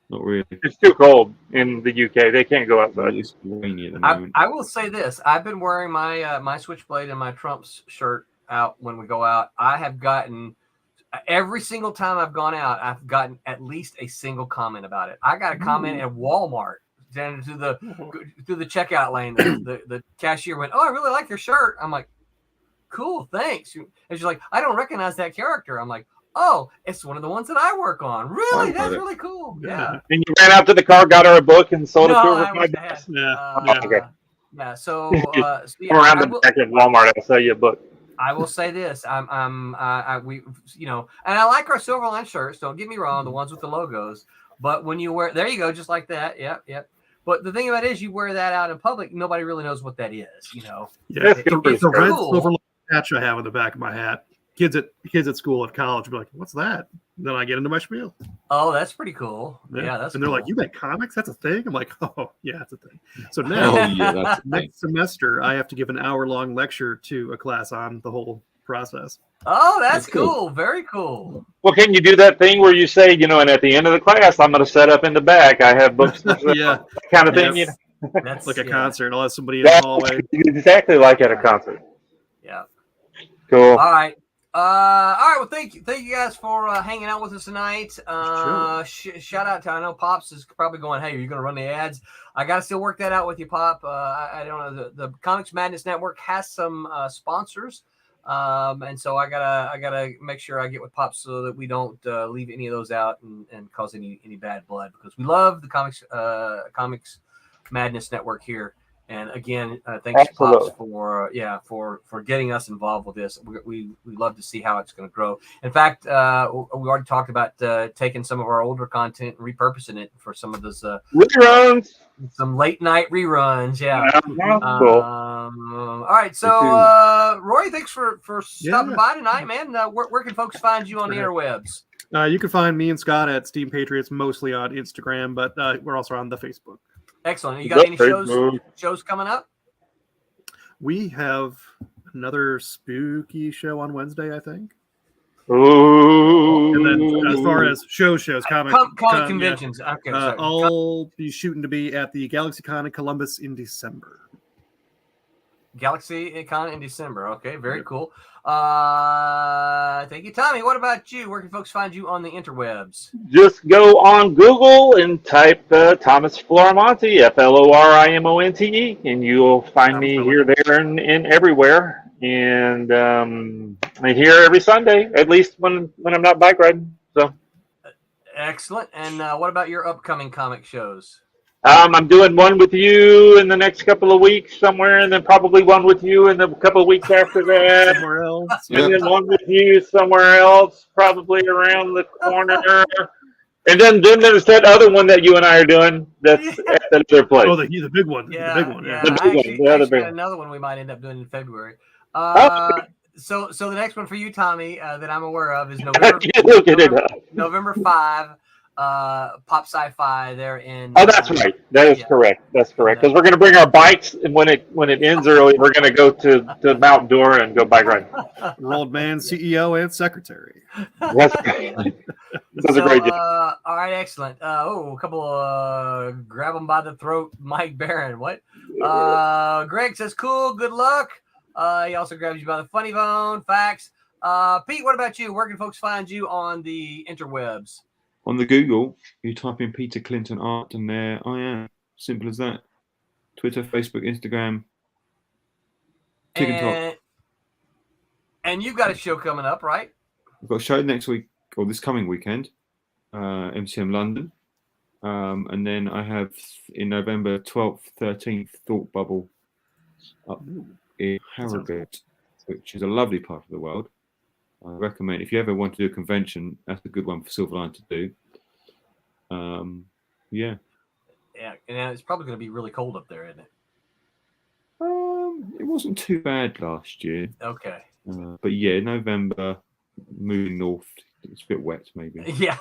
not really. It's too cold in the UK. They can't go outside. It's rainy at the moment. I will say this: I've been wearing my my Switchblade and my Trumps shirt out when we go out. I have gotten every single time I've gone out, I've gotten at least a single comment about it. I got a comment at Walmart down through the checkout lane. The cashier went, "Oh, I really like your shirt." I'm like, "Cool, thanks." And she's like, "I don't recognize that character." I'm like, "Oh, it's one of the ones that I work on." Really? That's really cool. Yeah. And you ran out to the car, got her a book, and sold it to her with my desk. Okay. Yeah. So, around the back at Walmart, I'll sell you a book. I will say this: we and I like our Silverline shirts. Don't get me wrong, the ones with the logos. But when you wear, there you go, just like that. Yep. But the thing about it is, you wear that out in public, nobody really knows what that is. Yeah, it's the red cool. Silverline patch I have on the back of my hat. Kids at school at college will be like, "What's that?" Then I get into my spiel. Oh, that's pretty cool. Yeah, that's. And they're like, "You make comics? That's a thing?" I'm like, "Oh, yeah, that's a thing." So now, next semester, I have to give an hour-long lecture to a class on the whole process. Oh, that's cool. Very cool. Well, can you do that thing where you say, and at the end of the class, I'm going to set up in the back. I have books, that kind of thing. That's like a concert. I'll have somebody in the hallway. Exactly like at a concert. Yeah. Cool. All right. Well, thank you guys for hanging out with us tonight. Shout out to, I know Pops is probably going, "Hey, are you going to run the ads?" I got to still work that out with you, Pop. I don't know. The Comics Madness Network has some sponsors, and so I gotta make sure I get with Pops so that we don't leave any of those out and cause any bad blood, because we love the Comics Madness Network here. And again, thanks to Pops for getting us involved with this. We love to see how it's going to grow. In fact, we already talked about taking some of our older content and repurposing it for some of those reruns, some late night reruns. Yeah. Cool. All right. So, Roy, thanks for stopping by tonight, man. Where can folks find you on the interwebs? You can find me and Scott at Steam Patriots, mostly on Instagram, but we're also on the Facebook. Excellent. You got any shows coming up? We have another spooky show on Wednesday, I think. Ooh. And then as far as shows, comic conventions. Yeah. Okay, I'll be shooting to be at the GalaxyCon in Columbus in December. GalaxyCon in December. Okay, very cool. Thank you, Tommy. What about you? Where can folks find you on the interwebs? Just go on Google and type Thomas Florimonte, Florimonte, and you'll find me here, there, and everywhere. And I'm here every Sunday, at least when I'm not bike riding. So excellent. And what about your upcoming comic shows? I'm doing one with you in the next couple of weeks somewhere, and then probably one with you in the couple of weeks after that. Somewhere else. And then one with you somewhere else, probably around the corner. And then there's that other one that you and I are doing that's at the other place. Oh, the big one. Yeah, the big one. Yeah. The big one. Got another one we might end up doing in February. So the next one for you, Tommy, that I'm aware of is November 5. Pop Sci-Fi there in. Oh, that's right. That is correct. That's correct. Because we're going to bring our bikes, and when it ends early, we're going to go to Mount Dora and go bike riding. Roland Mann, CEO and secretary. That's great. That's a great job. All right, excellent. A couple grab them by the throat. Mike Barron. What? Greg says, "Cool. Good luck." He also grabs you by the funny bone. Facts. Pete, what about you? Where can folks find you on the interwebs? On the Google, you type in Peter Clinton Art, and there I am. Simple as that. Twitter, Facebook, Instagram, TikTok. And you've got a show coming up, right? We've got a show next week, or this coming weekend, MCM London. And then I have in November 12th, 13th, Thought Bubble up in Harrogate, which is a lovely part of the world. I recommend, if you ever want to do a convention, that's a good one for Silverline to do. Yeah, and it's probably going to be really cold up there, isn't it? It wasn't too bad last year. Okay. But yeah, November, moving north, it's a bit wet, maybe. Yeah.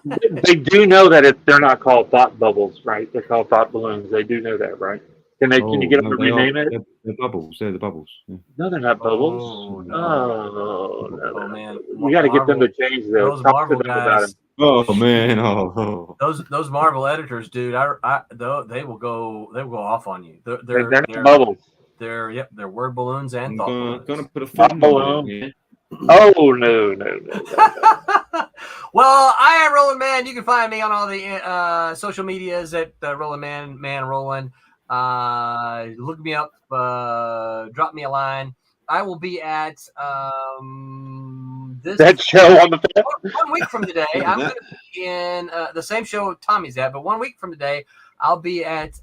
They do know that they're not called thought bubbles, right? They're called thought balloons. They do know that, right? Can you get them to rename it? They're bubbles. They're the bubbles. Yeah. No, they're not bubbles. Oh, no. Man. We got to get them to change those. Talk to them about it. Oh man! Oh. Those Marvel editors, dude. They will go off on you. They're not bubbles. They're word balloons and thought balloons. Gonna put a thought balloon. Yeah. Oh no. Well, I am Roland Mann. You can find me on all the social medias at Roland Man Roland. Look me up. Drop me a line. I will be at that show on the 1 week from today. I'm going to be in the same show Tommy's at, but 1 week from today, I'll be at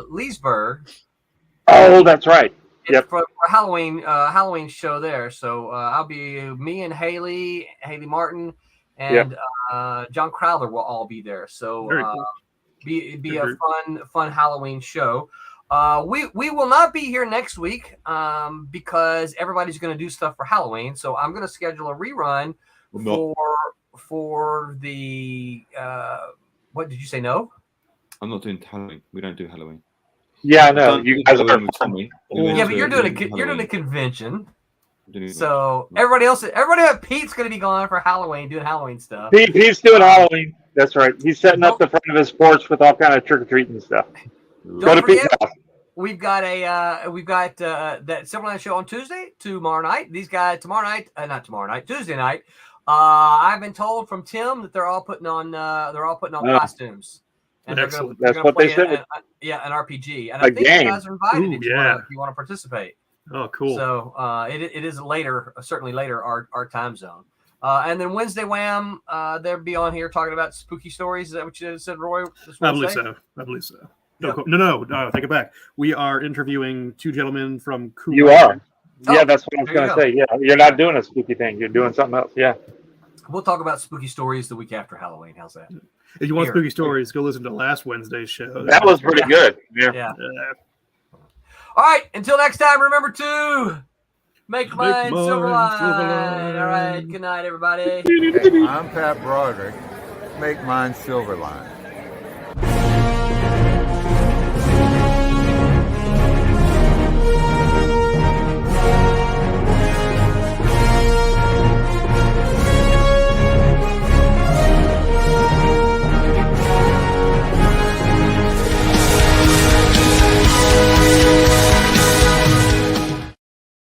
Leesburg. Oh, that's right. Yep. For Halloween show there. So I'll be me and Haley Martin, and John Crowther will all be there. So cool. be a fun Halloween show. We will not be here next week because everybody's going to do stuff for Halloween. So I'm going to schedule a rerun for the what did you say? No, I'm not doing Halloween. We don't do Halloween. Yeah, no, you guys are with Tommy. Yeah, but you're doing a convention. So everybody at Pete's going to be gone for Halloween, doing Halloween stuff. He's doing Halloween. That's right. He's setting up the front of his porch with all kind of trick or treating stuff. Don't forget, we've got that Silverline show on Tuesday, tomorrow night. These guys Tuesday night. I've been told from Tim that they're all putting on costumes. And that's what they said. An RPG. And I think you guys are invited if you want to participate. Oh, cool. So it is certainly later our time zone. And then Wednesday Wham, they'll be on here talking about spooky stories. Is that what you said, Roy? I believe so. No, take it back. We are interviewing two gentlemen from Kuwait. You are. Yeah, that's what I was going to say. Yeah, you're not doing a spooky thing. You're doing something else. Yeah. We'll talk about spooky stories the week after Halloween. How's that? If you want spooky stories, go listen to last Wednesday's show. That was pretty good. Yeah. All right. Until next time, remember to make mine Silverline. All right. Good night, everybody. Hey, I'm Pat Broderick. Make mine Silverline.